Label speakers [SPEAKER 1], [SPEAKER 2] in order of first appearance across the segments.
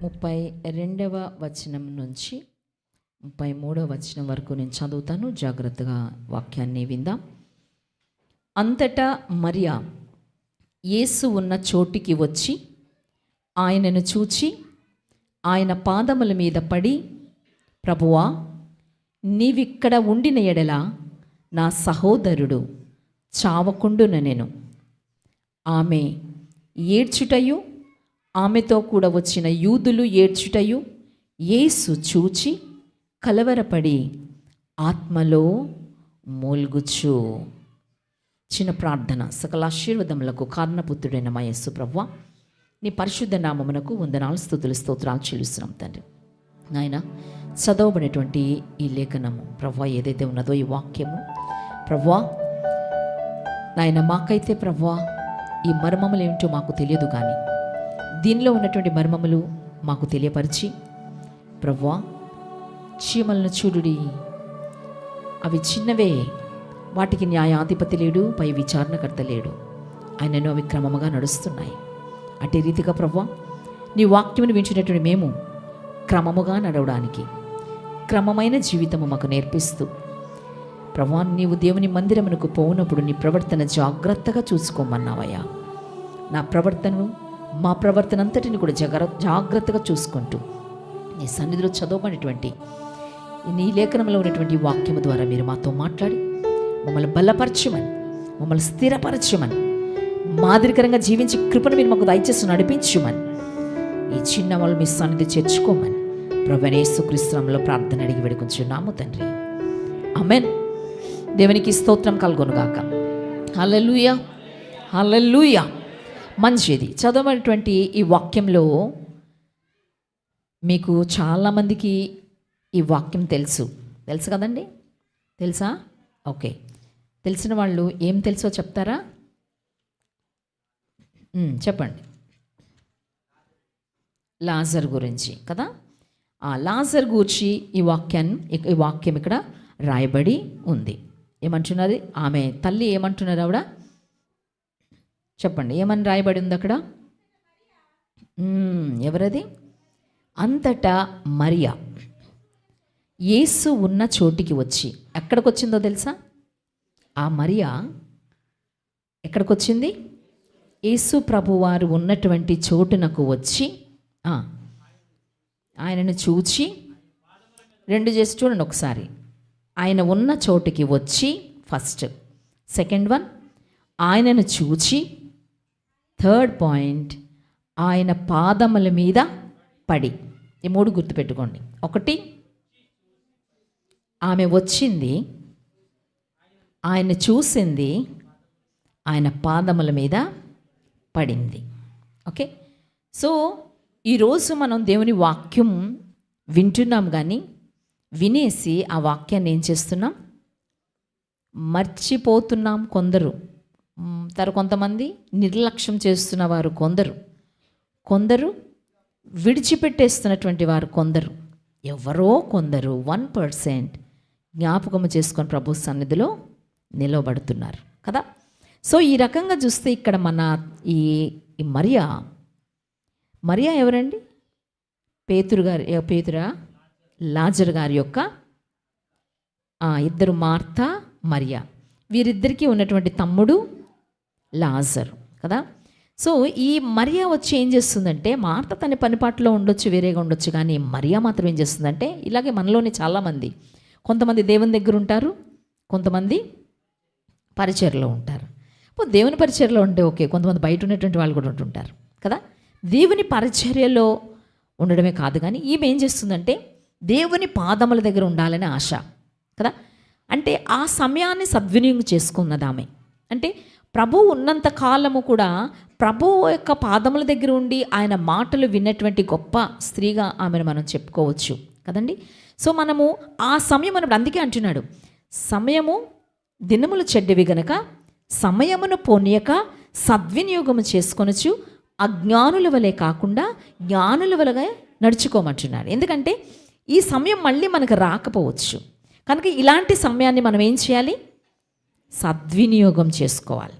[SPEAKER 1] 32వ వచనం నుంచి 33వ వచనం వరకు నేను చదువుతాను. జాగ్రత్తగా వాక్యాన్ని విందాం. అంతటా మరియా యేసు ఉన్న చోటికి వచ్చి ఆయనను చూచి ఆయన పాదముల మీద పడి, ప్రభువా, నీవిక్కడ ఉండిన ఎడల నా సహోదరుడు చావకుండునెను. ఆమె ఏడ్చుటయు ఆమెతో కూడా వచ్చిన యూదులు ఏడ్చుటయు యేసు చూచి కలవరపడి ఆత్మలో మూల్గుచు. చిన్న ప్రార్థన. సకల ఆశీర్వాదములకు కారణపుత్రుడైన మా యేసు ప్రభువా, నీ పరిశుద్ధ నామమునకు వందనాలు, స్తుతులు, స్తోత్రాలు చెల్లిస్తున్నాం తండ్రి. నాయన, చదవబడినటువంటి ఈ లేఖనము ప్రభువా ఏదైతే ఉన్నదో ఈ వాక్యము ప్రభువా నాయన, మాకైతే ప్రభువా ఈ మర్మములు ఏమిటో మాకు తెలియదు, కానీ దీనిలో ఉన్నటువంటి మర్మములు మాకు తెలియపరిచి ప్రభువా, చీమలను చూడుడి, అవి చిన్నవే, వాటికి న్యాయాధిపతి లేడు, పై విచారణకర్త లేడు, ఆయనను అవి క్రమముగా నడుస్తున్నాయి. అటే రీతిగా ప్రభువా, నీ వాక్యమును వింటున్నటువంటి మేము క్రమముగా నడవడానికి క్రమమైన జీవితము మాకు నేర్పిస్తూ ప్రభువా, నీవు దేవుని మందిరమునకు పోవునప్పుడు నీ ప్రవర్తన జాగ్రత్తగా చూసుకోమన్నావయ్యా. నా ప్రవర్తనను, మా ప్రవర్తన అంతటిని కూడా జాగ్రత్తగా చూసుకుంటూ నీ సన్నిధిలో చదవబడినటువంటి నీ లేఖనంలో ఉన్నటువంటి వాక్యము ద్వారా మీరు మాతో మాట్లాడి మమ్మల్ని బలపరచమని, మమ్మల్ని స్థిరపరచమని, మాదిరికరంగా జీవించి కృపను మీరు మాకు దయచేసి నడిపించమని, ఈ చిన్న వాళ్ళు మీ సన్నిధి చేర్చుకోమని ప్రభువైన యేసుక్రీస్తు నామములో ప్రార్థన అడిగి వేడుకొంచున్నాము తండ్రి. ఆమేన్. దేవునికి స్తోత్రం కలుగునుగాక. హల్లెలూయా, హల్లెలూయా. మంచిది. చదవబడినటువంటి ఈ వాక్యంలో మీకు చాలామందికి ఈ వాక్యం తెలుసు కదండి? తెలుసా? ఓకే. తెలిసిన వాళ్ళు ఏం తెలుసో చెప్తారా? చెప్పండి. లాజర్ గురించి కదా. ఆ లాజర్ గురించి ఈ వాక్యం ఇక్కడ రాయబడి ఉంది. ఏమంటున్నది? ఆమె తల్లి ఏమంటున్నారు ఆవిడ? చెప్పండి, ఏమని రాయబడి ఉంది అక్కడ? ఎవరది? అంతటా మరియా యేసు ఉన్న చోటికి వచ్చి. ఎక్కడికి వచ్చిందో తెలుసా? ఆ మరియా ఎక్కడికి వచ్చింది? యేసు ప్రభువారు ఉన్నటువంటి చోటునకు వచ్చి ఆయనను చూచి, రెండు చేసి చూడండి ఒకసారి. ఆయన ఉన్న చోటికి వచ్చి ఫస్ట్, సెకండ్ వన్ ఆయనను చూచి, థర్డ్ పాయింట్ ఆయన పాదముల మీద పడి. ఈ మూడు గుర్తుపెట్టుకోండి. ఒకటి, ఆమె వచ్చింది, ఆయన చూసింది, ఆయన పాదముల మీద పడింది. ఓకే. సో ఈరోజు మనం దేవుని వాక్యం వింటున్నాం, కానీ వినేసి ఆ వాక్యాన్ని ఏం చేస్తున్నాం? మర్చిపోతున్నాం. కొంతమంది నిర్లక్ష్యం చేస్తున్న వారు కొందరు విడిచిపెట్టేస్తున్నటువంటి వారు ఎవరో కొందరు 1% జ్ఞాపకం చేసుకొని ప్రభు సన్నిధిలో నిలవబడుతున్నారు కదా. సో ఈ రకంగా చూస్తే ఇక్కడ మన ఈ మరియా ఎవరండి? పేతురా లాజరు గారి యొక్క ఇద్దరు, మార్తా, మరియా, వీరిద్దరికీ ఉన్నటువంటి తమ్ముడు లాజరు కదా. సో ఈ మరియా వచ్చి ఏం చేస్తుందంటే, మార్త తన పనిపాట్లో ఉండొచ్చు, వేరేగా ఉండొచ్చు, కానీ మరియా మాత్రం ఏం చేస్తుందంటే, ఇలాగే మనలోని చాలామంది, కొంతమంది దేవుని దగ్గర ఉంటారు, కొంతమంది పరిచర్లో ఉంటారు. దేవుని పరిచర్లో ఉంటే ఓకే, కొంతమంది బయట ఉన్నటువంటి వాళ్ళు కూడా ఉంటుంటారు కదా. దేవుని పరిచర్యలో ఉండడమే కాదు, కానీ ఈమె ఏం చేస్తుందంటే దేవుని పాదముల దగ్గర ఉండాలని ఆశ కదా. అంటే ఆ సమయాన్ని సద్వినియోగం చేసుకున్నది ఆమె. అంటే ప్రభువు ఉన్నంత కాలము కూడా ప్రభువు యొక్క పాదముల దగ్గర ఉండి ఆయన మాటలు విన్నటువంటి గొప్ప స్త్రీగా ఆమెను మనం చెప్పుకోవచ్చు కదండి. సో మనము ఆ సమయం మనం అందుకే అంటున్నాడు, సమయము దినములు చెడ్డవి గనక సమయమును పోనీయక సద్వినియోగము చేసుకొనొచ్చు, అజ్ఞానుల వలె కాకుండా జ్ఞానుల వలె నడుచుకోమంటున్నాడు. ఎందుకంటే ఈ సమయం మళ్ళీ మనకు రాకపోవచ్చు కనుక ఇలాంటి సమయాన్ని మనం ఏం చేయాలి? సద్వినియోగం చేసుకోవాలి.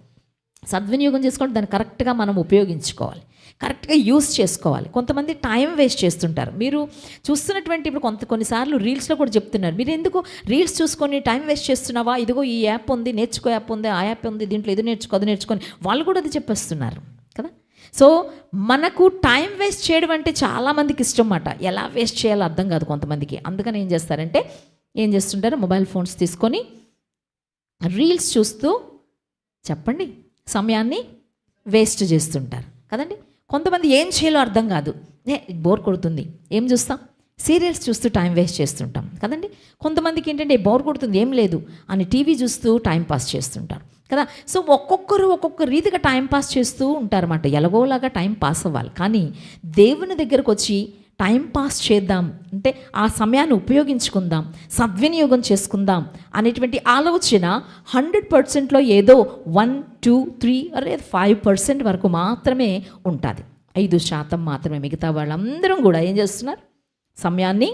[SPEAKER 1] సద్వినియోగం చేసుకోవాలి, దాన్ని కరెక్ట్గా మనం ఉపయోగించుకోవాలి. కరెక్ట్గా యూస్ చేసుకోవాలి. కొంతమంది టైం వేస్ట్ చేస్తుంటారు. మీరు చూస్తున్నటువంటి ఇప్పుడు కొన్నిసార్లు రీల్స్లో కూడా చెప్తున్నారు, మీరు ఎందుకు రీల్స్ చూసుకొని టైం వేస్ట్ చేస్తున్నావా, ఇదిగో ఈ యాప్ ఉంది, నేర్చుకో యాప్ ఉంది, ఆ యాప్ ఉంది, దీంట్లో ఇది నేర్చుకో అది నేర్చుకొని వాళ్ళు కూడా అది చెప్పేస్తున్నారు కదా. సో మనకు టైం వేస్ట్ చేయడం అంటే చాలామందికి ఇష్టం అన్నమాట. ఎలా వేస్ట్ చేయాలో అర్థం కాదు కొంతమందికి. అందుకని ఏం చేస్తారంటే ఏం చేస్తుంటారు, మొబైల్ ఫోన్స్ తీసుకొని రీల్స్ చూస్తూ చెప్పండి సమయాన్ని వేస్ట్ చేస్తుంటారు కదండి. కొంతమంది ఏం చేయాలో అర్థం కాదు, బోర్ కొడుతుంది ఏం చూస్తాం, సీరియల్స్ చూస్తూ టైం వేస్ట్ చేస్తుంటాం కదండి. కొంతమందికి ఏంటంటే బోర్ కొడుతుంది ఏం లేదు అని టీవీ చూస్తూ టైం పాస్ చేస్తుంటారు కదా. సో ఒక్కొక్కరు ఒక్కొక్క రీతిగా టైం పాస్ చేస్తూ ఉంటారన్నమాట. ఎలాగోలాగా టైం పాస్ అవ్వాలి. కానీ దేవుని దగ్గరకు వచ్చి టైం పాస్ చేద్దాం అంటే ఆ సమయాన్ని ఉపయోగించుకుందాం, సద్వినియోగం చేసుకుందాం అనేటువంటి ఆలోచన 100%లో ఏదో 1, 2, 3 అరే 5% వరకు మాత్రమే ఉంటుంది. 5% మాత్రమే. మిగతా వాళ్ళందరం కూడా ఏం చేస్తున్నారు, సమయాన్ని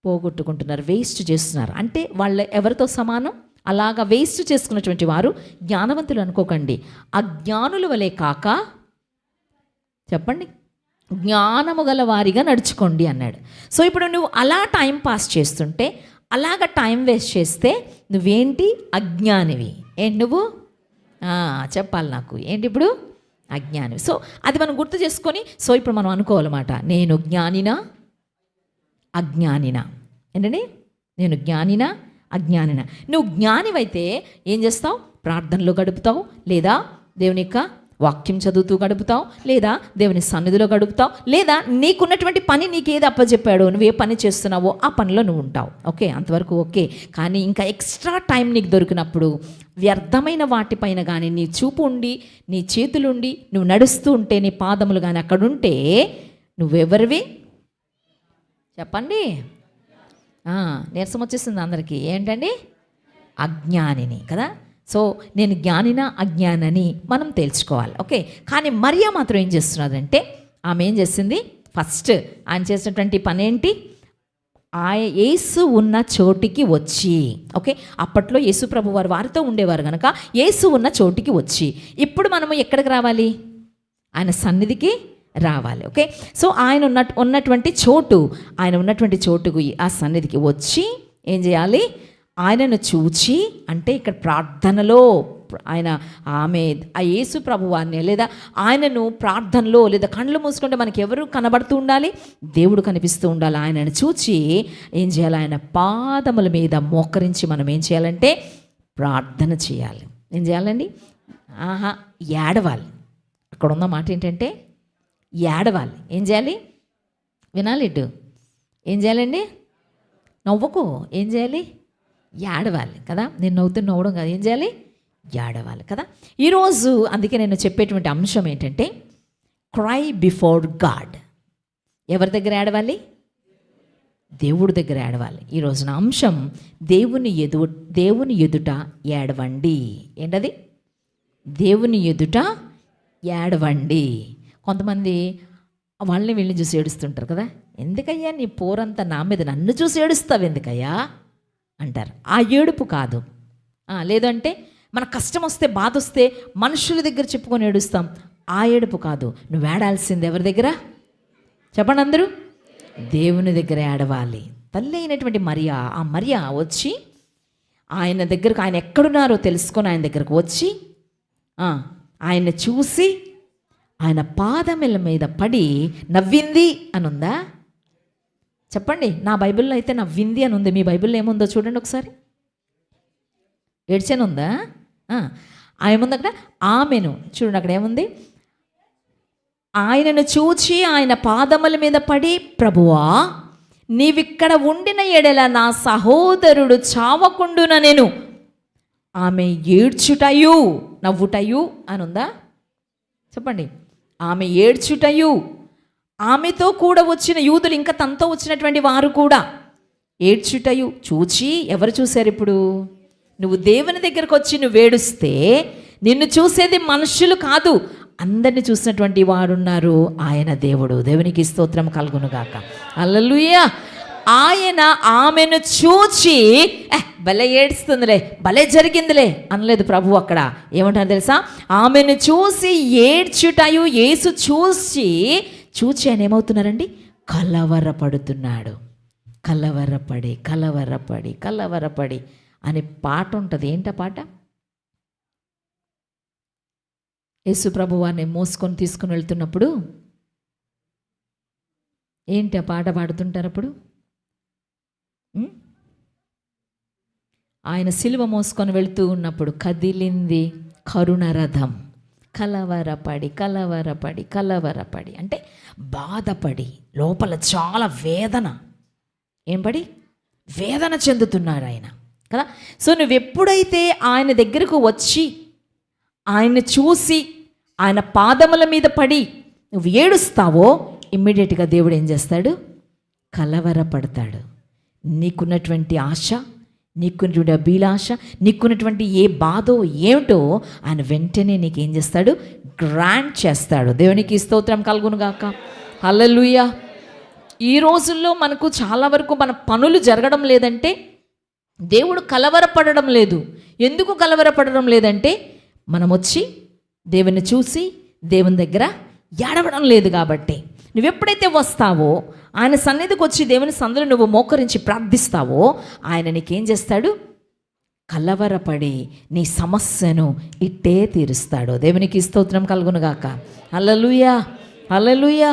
[SPEAKER 1] పోగొట్టుకుంటున్నారు, వేస్ట్ చేస్తున్నారు. అంటే వాళ్ళు ఎవరితో సమానం, అలాగా వేస్ట్ చేసుకున్నటువంటి వారు జ్ఞానవంతులు అనుకోకండి, అజ్ఞానుల వలె కాక చెప్పండి జ్ఞానము గల వారిగా నడుచుకోండి అన్నాడు. సో ఇప్పుడు నువ్వు అలా టైం పాస్ చేస్తుంటే, అలాగ టైం వేస్ట్ చేస్తే నువ్వేంటి, అజ్ఞానివి. ఏంటి నువ్వు చెప్పాలి నాకు, ఏంటి ఇప్పుడు అజ్ఞానివి. సో అది మనం గుర్తు చేసుకొని సో ఇప్పుడు మనం అనుకోవాలన్నమాట, నేను జ్ఞానినా అజ్ఞానినా. ఏంటండి, నేను జ్ఞానినా అజ్ఞానినా. నువ్వు జ్ఞానివైతే ఏం చేస్తావు, ప్రార్థనలో గడుపుతావు, లేదా దేవుని యొక్క వాక్యం చదువుతూ గడుపుతావు, లేదా దేవుని సన్నిధిలో గడుపుతావు, లేదా నీకున్నటువంటి పని నీకేది అప్పచెప్పాడో నువ్వు ఏ పని చేస్తున్నావో ఆ పనిలో నువ్వు ఉంటావు. ఓకే, అంతవరకు ఓకే. కానీ ఇంకా ఎక్స్ట్రా టైం నీకు దొరికినప్పుడు వ్యర్థమైన వాటిపైన కానీ నీ చూపు ఉండి, నీ చేతులుండి, నువ్వు నడుస్తూ ఉంటే, నీ పాదములు కానీ అక్కడ ఉంటే నువ్వెవరివి చెప్పండి. నీరసం వచ్చేసింది అందరికీ. ఏంటండి, అజ్ఞానిని కదా. సో నేను జ్ఞానినా అజ్ఞానని మనం తెలుసుకోవాలి. ఓకే, కానీ మరియా మాత్రం ఏం చేస్తున్నదంటే, ఆమె ఏం చేసింది, ఫస్ట్ ఆయన చేసినటువంటి పని ఏంటి, యేసు ఉన్న చోటికి వచ్చి. ఓకే, అప్పట్లో యేసు ప్రభు వారితో ఉండేవారు కనుక యేసు ఉన్న చోటికి వచ్చి, ఇప్పుడు మనము ఎక్కడికి రావాలి, ఆయన సన్నిధికి రావాలి. ఓకే, సో ఆయన ఉన్నటువంటి చోటుకు ఆ సన్నిధికి వచ్చి ఏం చేయాలి, ఆయనను చూచి, అంటే ఇక్కడ ప్రార్థనలో ఆ యేసు ప్రభువాన్ని లేదా ఆయనను ప్రార్థనలో లేదా కళ్ళు మూసుకుంటే మనకి ఎవరు కనబడుతూ ఉండాలి, దేవుడు కనిపిస్తూ ఉండాలి. ఆయనను చూచి ఏం చేయాలి, ఆయన పాదముల మీద మోకరించి మనం ఏం చేయాలంటే ప్రార్థన చేయాలి. ఏం చేయాలండి, ఏడవాలి. అక్కడ ఉన్న మాట ఏంటంటే ఏడవాలి. ఏం చేయాలి, వినాలి ఇటు, ఏం చేయాలండి, నవ్వుకో, ఏం చేయాలి, ఏడవాలి కదా. నేను నవ్వడం కాదు, ఏం చేయాలి, ఏడవాలి కదా. ఈరోజు అందుకే నేను చెప్పేటువంటి అంశం ఏంటంటే క్రై బిఫోర్ గాడ్. ఎవరి దగ్గర ఏడవాలి, దేవుడి దగ్గర ఏడవాలి. ఈరోజు నా అంశం దేవుని ఎదుట ఏడవండి. ఏంటది, దేవుని ఎదుట ఏడవండి. కొంతమంది వాళ్ళని వీళ్ళని చూసి ఏడుస్తుంటారు కదా, ఎందుకయ్యా నీ పోరంతా నా మీద నన్ను చూసి ఏడుస్తావు ఎందుకయ్యా అంటారు. ఆ ఏడుపు కాదు. లేదంటే మన కష్టం వస్తే, బాధ వస్తే మనుషుల దగ్గర చెప్పుకొని ఏడుస్తాం, ఆ ఏడుపు కాదు. నువ్వు ఏడాల్సింది ఎవరి దగ్గర చెప్పండి అందరూ, దేవుని దగ్గర ఏడవాలి. తల్లి అయినటువంటి మరియా వచ్చి ఆయన దగ్గరకు, ఆయన ఎక్కడున్నారో తెలుసుకొని ఆయన దగ్గరకు వచ్చి ఆయన్ని చూసి ఆయన పాదముల మీద పడి నవ్వింది అని ఉందా చెప్పండి. నా బైబిల్లో అయితే నవ్వింది అని ఉంది. మీ బైబిల్లో ఏముందో చూడండి ఒకసారి. ఏడ్చాను ఉందా, ఏముంది అక్కడ, ఆమెను చూడండి, అక్కడ ఏముంది, ఆయనను చూచి ఆయన పాదముల మీద పడి, ప్రభువా నీవిక్కడ ఉండిన ఎడల నా సహోదరుడు చావకుండున నేను. ఆమె ఏడ్చుటయు నవ్వుటయు అని ఉందా చెప్పండి. ఆమె ఏడ్చుటయు, ఆమెతో కూడా వచ్చిన యూదులు, ఇంకా తనతో వచ్చినటువంటి వారు కూడా ఏడ్చుటయు చూచి, ఎవరు చూశారు ఇప్పుడు, నువ్వు దేవుని దగ్గరకు వచ్చి నువ్వు ఏడుస్తే నిన్ను చూసేది మనుషులు కాదు, అందరిని చూసినటువంటి వాడున్నారు, ఆయన దేవుడు. దేవునికి స్తోత్రం కలుగునుగాక. హల్లెలూయా. ఆయన ఆమెను చూచి భలే ఏడుస్తుందిలే, భలే జరిగిందిలే అనలేదు ప్రభు. అక్కడ ఏమంటారు తెలుసా? ఆమెను చూసి ఏడ్చుటయు యేసు చూచి ఆయన ఏమవుతున్నారండి? కలవరపడుతున్నాడు. కలవరపడి కలవరపడి కలవరపడి అనే పాట ఉంటుంది. ఏంట పాట? యేసు ప్రభు వారిని మోసుకొని తీసుకుని వెళ్తున్నప్పుడు ఏంటి ఆ పాట పాడుతుంటారు అప్పుడు? ఆయన సిలువ మోసుకొని వెళ్తూ ఉన్నప్పుడు కదిలింది కరుణ రథం, కలవరపడి కలవరపడి కలవరపడి అంటే బాధపడి లోపల చాలా వేదన చెందుతున్నాడు ఆయన కదా. సో నువ్వు ఎప్పుడైతే ఆయన దగ్గరకు వచ్చి ఆయన్ని చూసి ఆయన పాదముల మీద పడి నువ్వు ఏడుస్తావో ఇమ్మీడియట్గా దేవుడు ఏం చేస్తాడు? కలవరపడతాడు. నీకున్నటువంటి ఆశ, నీకున్నటువంటి అభిలాష, నీకున్నటువంటి ఏ బాధో ఏమిటో ఆయన వెంటనే నీకేం చేస్తాడు? గ్రాంట్ చేస్తాడు. దేవునికి స్తోత్రం కలుగునుగాక. హల్లెలూయా. ఈ రోజుల్లో మనకు చాలా వరకు మన పనులు జరగడం లేదంటే దేవుడు కలవరపడడం లేదు. ఎందుకు కలవరపడడం లేదంటే మనం వచ్చి దేవుని చూసి దేవుని దగ్గర ఏడవడం లేదు కాబట్టి. నువ్వెప్పుడైతే వస్తావో ఆయన సన్నిధికి వచ్చి దేవుని సన్నిధిలో నువ్వు మోకరించి ప్రార్థిస్తావో ఆయన నీకేం చేస్తాడు? కలవరపడి నీ సమస్యను ఇట్టే తీరుస్తాడు. దేవునికి స్తోత్రం కలుగునుగాక. హల్లెలూయా, హల్లెలూయా.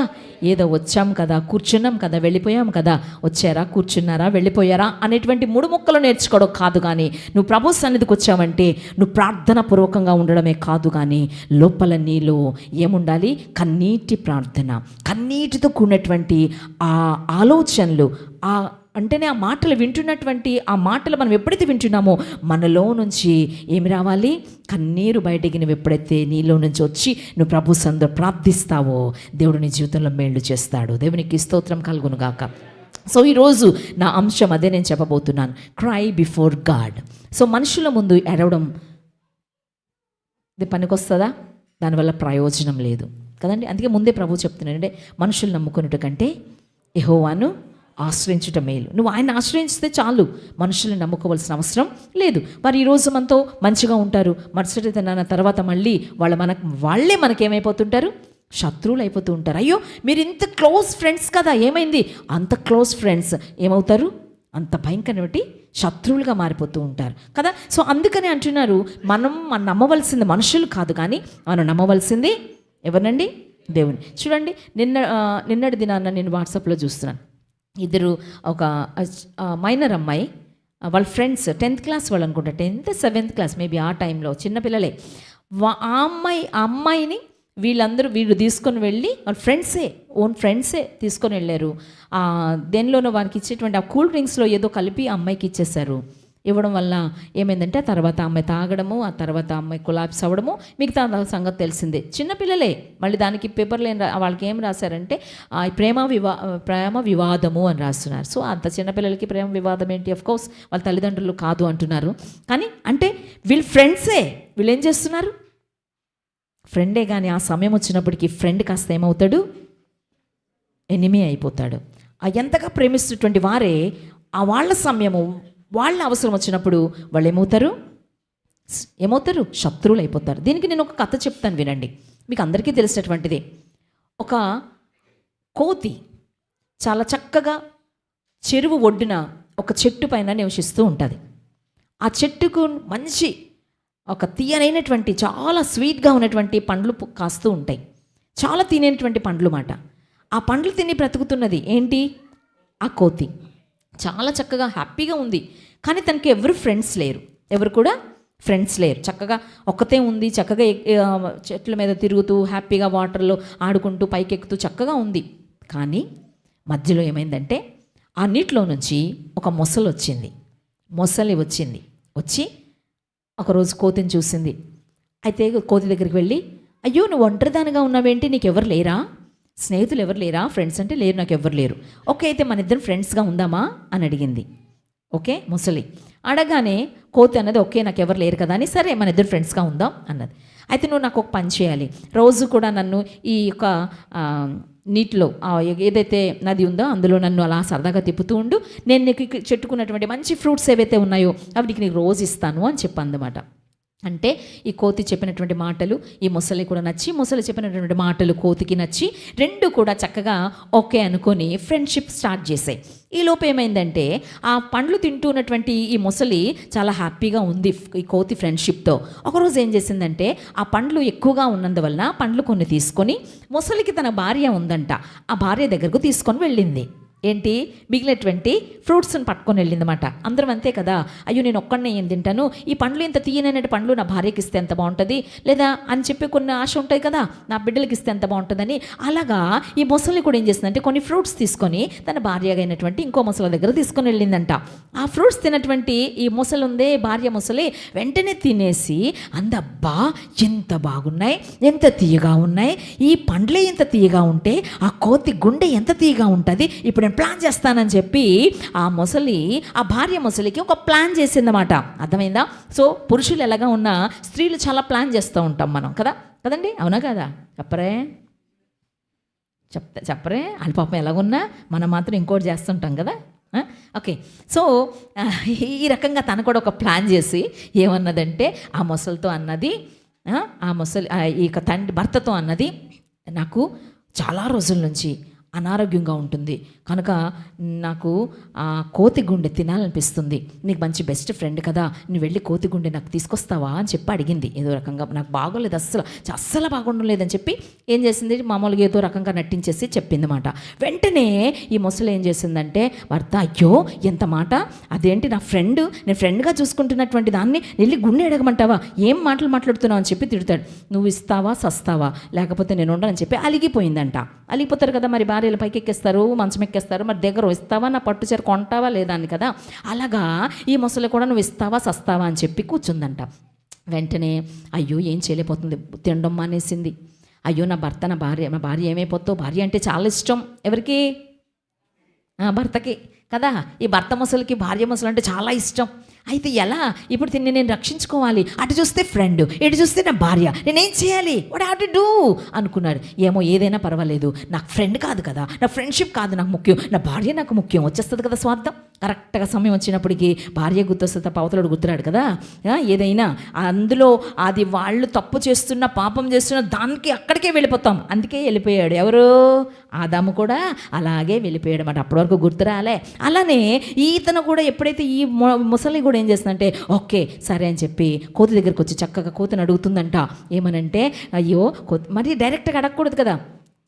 [SPEAKER 1] ఏదో వచ్చాం కదా, కూర్చున్నాం కదా, వెళ్ళిపోయాం కదా, వచ్చారా, కూర్చున్నారా, వెళ్ళిపోయారా అనేటువంటి 3 ముక్కలు నేర్చుకోవడం కాదు. కానీ నువ్వు ప్రభు సన్నిధికి వచ్చావంటే నువ్వు ప్రార్థన పూర్వకంగా ఉండడమే కాదు, కానీ లోపల నీలో ఏముండాలి? కన్నీటి ప్రార్థన, కన్నీటితో కూడినటువంటి ఆ ఆలోచనలు, అంటేనే ఆ మాటలు వింటున్నటువంటి ఆ మాటలు మనం ఎప్పుడైతే వింటున్నామో మనలో నుంచి ఏమి రావాలి? కన్నీరు బయటికి నువ్వు ఎప్పుడైతే నీలో నుంచి వచ్చి నువ్వు ప్రభు సన్నిధిలో ప్రార్థిస్తావో దేవుడు నీ జీవితంలో మేళ్ళు చేస్తాడు. దేవునికి స్తోత్రం కలుగునుగాక. సో ఈరోజు నా అంశం అదే నేను చెప్పబోతున్నాను, క్రై బిఫోర్ గాడ్. సో మనుషుల ముందు ఏడవడం ఇది పనికొస్తుందా? దానివల్ల ప్రయోజనం లేదు కదండి. అందుకే ముందే ప్రభు చెప్తున్నాడు, అంటే మనుషులు నమ్ముకున్నట్టు కంటే యెహోవాను ఆశ్రయించుట మేలు. నువ్వు ఆయన ఆశ్రయిస్తే చాలు, మనుషులను నమ్ముకోవాల్సిన అవసరం లేదు. వారు ఈరోజు మనతో మంచిగా ఉంటారు, మరుసటి దినాన తర్వాత మళ్ళీ వాళ్ళే మనకేమైపోతుంటారు? శత్రువులు అయిపోతూ ఉంటారు. అయ్యో మీరు ఇంత క్లోజ్ ఫ్రెండ్స్ కదా, ఏమైంది? అంత క్లోజ్ ఫ్రెండ్స్ ఏమవుతారు? అంత భయంకరమైన శత్రువులుగా మారిపోతూ ఉంటారు కదా. సో అందుకని అంటున్నారు, మనం నమ్మవలసింది మనుషులు కాదు, కానీ మనం నమ్మవలసింది ఎవరినండి? దేవుని. చూడండి, నిన్నటి దినాన్న నేను వాట్సాప్లో చూస్తున్నాను. ఇద్దరు ఒక మైనర్ అమ్మాయి వాళ్ళ ఫ్రెండ్స్ 10th క్లాస్ వాళ్ళు అనుకుంటా, 10th 7th క్లాస్ మేబీ ఆ టైంలో చిన్నపిల్లలే. ఆ అమ్మాయిని వీళ్ళు తీసుకొని వెళ్ళి వాళ్ళ ఓన్ ఫ్రెండ్సే తీసుకొని వెళ్ళారు. దేనిలోనో వారికి ఇచ్చేటువంటి ఆ కూల్ డ్రింక్స్లో ఏదో కలిపి ఆ అమ్మాయికి ఇచ్చేశారు. ఇవ్వడం వల్ల ఏమైందంటే తర్వాత అమ్మాయి తాగడము, ఆ తర్వాత అమ్మాయి కొలాప్స్ అవ్వడము, మిగతా సంగతి తెలిసిందే. చిన్నపిల్లలే. మళ్ళీ దానికి పేపర్లో వాళ్ళకి ఏం రాశారంటే ప్రేమ వివాదము అని రాస్తున్నారు. సో అంత చిన్నపిల్లలకి ప్రేమ వివాదం ఏంటి? అఫ్కోర్స్ వాళ్ళ తల్లిదండ్రులు కాదు అంటున్నారు. కానీ అంటే వీళ్ళు ఫ్రెండ్సే. వీళ్ళు ఏం చేస్తున్నారు? ఫ్రెండే. కానీ ఆ సమయం వచ్చినప్పటికీ ఫ్రెండ్ కాస్త ఏమవుతాడు? ఎనిమీ అయిపోతాడు. ఎంతగా ప్రేమిస్తున్నటువంటి వారే వాళ్ళ సమయము, వాళ్ళ అవసరం వచ్చినప్పుడు వాళ్ళు ఏమవుతారు? శత్రువులు అయిపోతారు. దీనికి నేను ఒక కథ చెప్తాను, వినండి. మీకు అందరికీ తెలిసినటువంటిది. ఒక కోతి చాలా చక్కగా చెరువు ఒడ్డున ఒక చెట్టు పైన నివసిస్తూ ఉంటుంది. ఆ చెట్టుకు మంచి ఒక తీయనైనటువంటి చాలా స్వీట్గా ఉన్నటువంటి పండ్లు కాస్తూ ఉంటాయి. చాలా తినేటువంటి పండ్లు మాట. ఆ పండ్లు తిని బ్రతుకుతున్నది ఏంటి? ఆ కోతి చాలా చక్కగా హ్యాపీగా ఉంది. కానీ తనకి ఎవరు ఫ్రెండ్స్ లేరు, ఎవరు కూడా ఫ్రెండ్స్ లేరు. చక్కగా ఒక్కతే ఉంది, చక్కగా చెట్ల మీద తిరుగుతూ హ్యాపీగా వాటర్లో ఆడుకుంటూ పైకెక్కుతూ చక్కగా ఉంది. కానీ మధ్యలో ఏమైందంటే ఆ నీటిలో నుంచి ఒక మొసలి వచ్చింది. వచ్చి ఒకరోజు కోతిని చూసింది. అయితే కోతి దగ్గరికి వెళ్ళి, అయ్యో నువ్వు ఒంటరిదానిగా ఉన్నావేంటి? నీకు ఎవరు లేరా? స్నేహితులు ఎవరు లేరా? ఫ్రెండ్స్ అంటే లేరు, నాకు ఎవరు లేరు. ఓకే, అయితే మన ఇద్దరం ఫ్రెండ్స్గా ఉందామా అని అడిగింది. ఓకే, ముసలి అడగానే కోతి అన్నది ఓకే నాకు ఎవరు లేరు కదా అని, సరే మన ఇద్దరు ఫ్రెండ్స్గా ఉందాం అన్నది. అయితే నువ్వు నాకు ఒక పని చేయాలి, రోజు కూడా నన్ను ఈ యొక్క నీటిలో ఏదైతే నది ఉందో అందులో నన్ను అలా సరదాగా తిప్పుతూ ఉండు, నేను నీకు చెట్టుకున్నటువంటి మంచి ఫ్రూట్స్ ఏవైతే ఉన్నాయో అవి నీకు రోజు ఇస్తాను అని చెప్పందన్నమాట. అంటే ఈ కోతి చెప్పినటువంటి మాటలు ఈ ముసలి కూడా నచ్చి, ముసలి చెప్పినటువంటి మాటలు కోతికి నచ్చి, రెండు కూడా చక్కగా ఓకే అనుకొని ఫ్రెండ్షిప్ స్టార్ట్ చేసాయి. ఈ లోపు ఏమైందంటే ఆ పండ్లు తింటున్నటువంటి ఈ ముసలి చాలా హ్యాపీగా ఉంది ఈ కోతి ఫ్రెండ్షిప్తో. ఒకరోజు ఏం చేసిందంటే ఆ పండ్లు ఎక్కువగా ఉన్నందువలన పండ్లు కొన్ని తీసుకొని ముసలికి తన భార్య ఉందంట, ఆ భార్య దగ్గరకు తీసుకొని వెళ్ళింది. ఏంటి మిగిలినటువంటి ఫ్రూట్స్ని పట్టుకొని వెళ్ళిందన్నమాట. అందరం అంతే కదా, అయ్యో నేను ఒక్కడనే ఏం తింటాను, ఈ పండ్లు ఇంత తీయనైన పండ్లు నా భార్యకి ఇస్తే ఎంత బాగుంటుంది, లేదా అని చెప్పి కొన్ని ఆశ ఉంటాయి కదా, నా బిడ్డలకి ఇస్తే ఎంత బాగుంటుందని. అలాగా ఈ ముసలి కూడా ఏం చేసిందంటే కొన్ని ఫ్రూట్స్ తీసుకొని తన భార్య అయినటువంటి ఇంకో ముసలి దగ్గర తీసుకొని వెళ్ళిందంట. ఆ ఫ్రూట్స్ తినటువంటి ఈ ముసలి ఉందే భార్య ముసలి వెంటనే తినేసి అందబ్బా ఎంత బాగున్నాయి, ఎంత తీయగా ఉన్నాయి, ఈ పండ్లే ఎంత తీయగా ఉంటే ఆ కోతి గుండె ఎంత తీయగా ఉంటుంది, ఇప్పుడు నేను ప్లాన్ చేస్తానని చెప్పి ఆ ముసలి ఆ భార్య ముసలికి ఒక ప్లాన్ చేసిందన్నమాట. అర్థమైందా? సో పురుషులు ఎలాగా ఉన్నా స్త్రీలు చాలా ప్లాన్ చేస్తూ ఉంటాం మనం కదా, కదండి, అవునా కదా? చెప్పరే వాళ్ళ పాపం ఎలాగున్నా మనం మాత్రం ఇంకోటి చేస్తుంటాం కదా. ఓకే, సో ఈ రకంగా తను కూడా ఒక ప్లాన్ చేసి ఏమన్నదంటే ఆ ముసలితో అన్నది, ఆ ముసలి ఈ తండ్రి భర్తతో అన్నది, నాకు చాలా రోజుల నుంచి అనారోగ్యంగా ఉంటుంది కనుక నాకు కోతి గుండె తినాలనిపిస్తుంది, నీకు మంచి బెస్ట్ ఫ్రెండ్ కదా, నువ్వు వెళ్ళి కోతి గుండె నాకు తీసుకొస్తావా అని చెప్పి అడిగింది. ఏదో రకంగా నాకు బాగోలేదు, అస్సలు బాగుండలేదని చెప్పి ఏం చేసింది, మామూలుగా ఏదో రకంగా నటించేసి చెప్పిందన్నమాట. వెంటనే ఈ ముసలి ఏం చేసిందంటే భర్త, అయ్యో ఎంత మాట, అదేంటి నా ఫ్రెండ్, నేను ఫ్రెండ్గా చూసుకుంటున్నటువంటి దాన్ని వెళ్ళి గుండె అడగమంటావా, ఏం మాటలు మాట్లాడుతున్నావు అని చెప్పి తిడతాడు. నువ్వు ఇస్తావా సస్తావా లేకపోతే నేను ఉండనని చెప్పి అలిగిపోయిందంట. అలిగిపోతారు కదా మరి, భార్యలు పైకి ఎక్కేస్తారు, మంచం ఎక్కేస్తారు, మరి దగ్గర ఇస్తావా, నా పట్టు చీర కొంటావా లేదా అని కదా. అలాగా ఈ ముసలి కూడా నువ్వు ఇస్తావా సస్తావా అని చెప్పి కూర్చుందంట. వెంటనే అయ్యో ఏం చేయలేకపోతుంది, తినడం మానేసింది. అయ్యో నా భార్య ఏమైపోతావు, భార్య అంటే చాలా ఇష్టం ఎవరికి, భర్తకి కదా. ఈ భర్త ముసలికి భార్య ముసలి అంటే చాలా ఇష్టం. అయితే ఎలా ఇప్పుడు తిని నేను రక్షించుకోవాలి, అటు చూస్తే ఫ్రెండ్, ఇటు చూస్తే నా భార్య, నేనేం చేయాలి, వాట్ హ్యావ్ టు డూ అనుకున్నాడు. ఏమో ఏదైనా పర్వాలేదు, నాకు ఫ్రెండ్ కాదు కదా, నా ఫ్రెండ్షిప్ కాదు నాకు ముఖ్యం, నా భార్య నాకు ముఖ్యం, వచ్చేస్తుంది కదా స్వార్థం. కరెక్ట్గా సమయం వచ్చినప్పటికీ భార్య గుర్తొస్తుంది తప్ప అవతలడు గుర్తురాడు కదా. ఏదైనా అందులో అది వాళ్ళు తప్పు చేస్తున్న పాపం చేస్తున్న దానికి అక్కడికే వెళ్ళిపోతాం. అందుకే వెళ్ళిపోయాడు ఎవరు, ఆదాము కూడా అలాగే వెళ్ళిపోయాడు అన్నమాట. అప్పటి వరకు గుర్తురాలే. అలానే ఈతను కూడా ఎప్పుడైతే ఈ ముసలి కూడా ఏం చేస్తుందంటే ఓకే సరే అని చెప్పి కోతి దగ్గరికి వచ్చి చక్కగా కోతిని అడుగుతుందంట. ఏమనంటే అయ్యో మరి డైరెక్ట్గా అడగకూడదు కదా,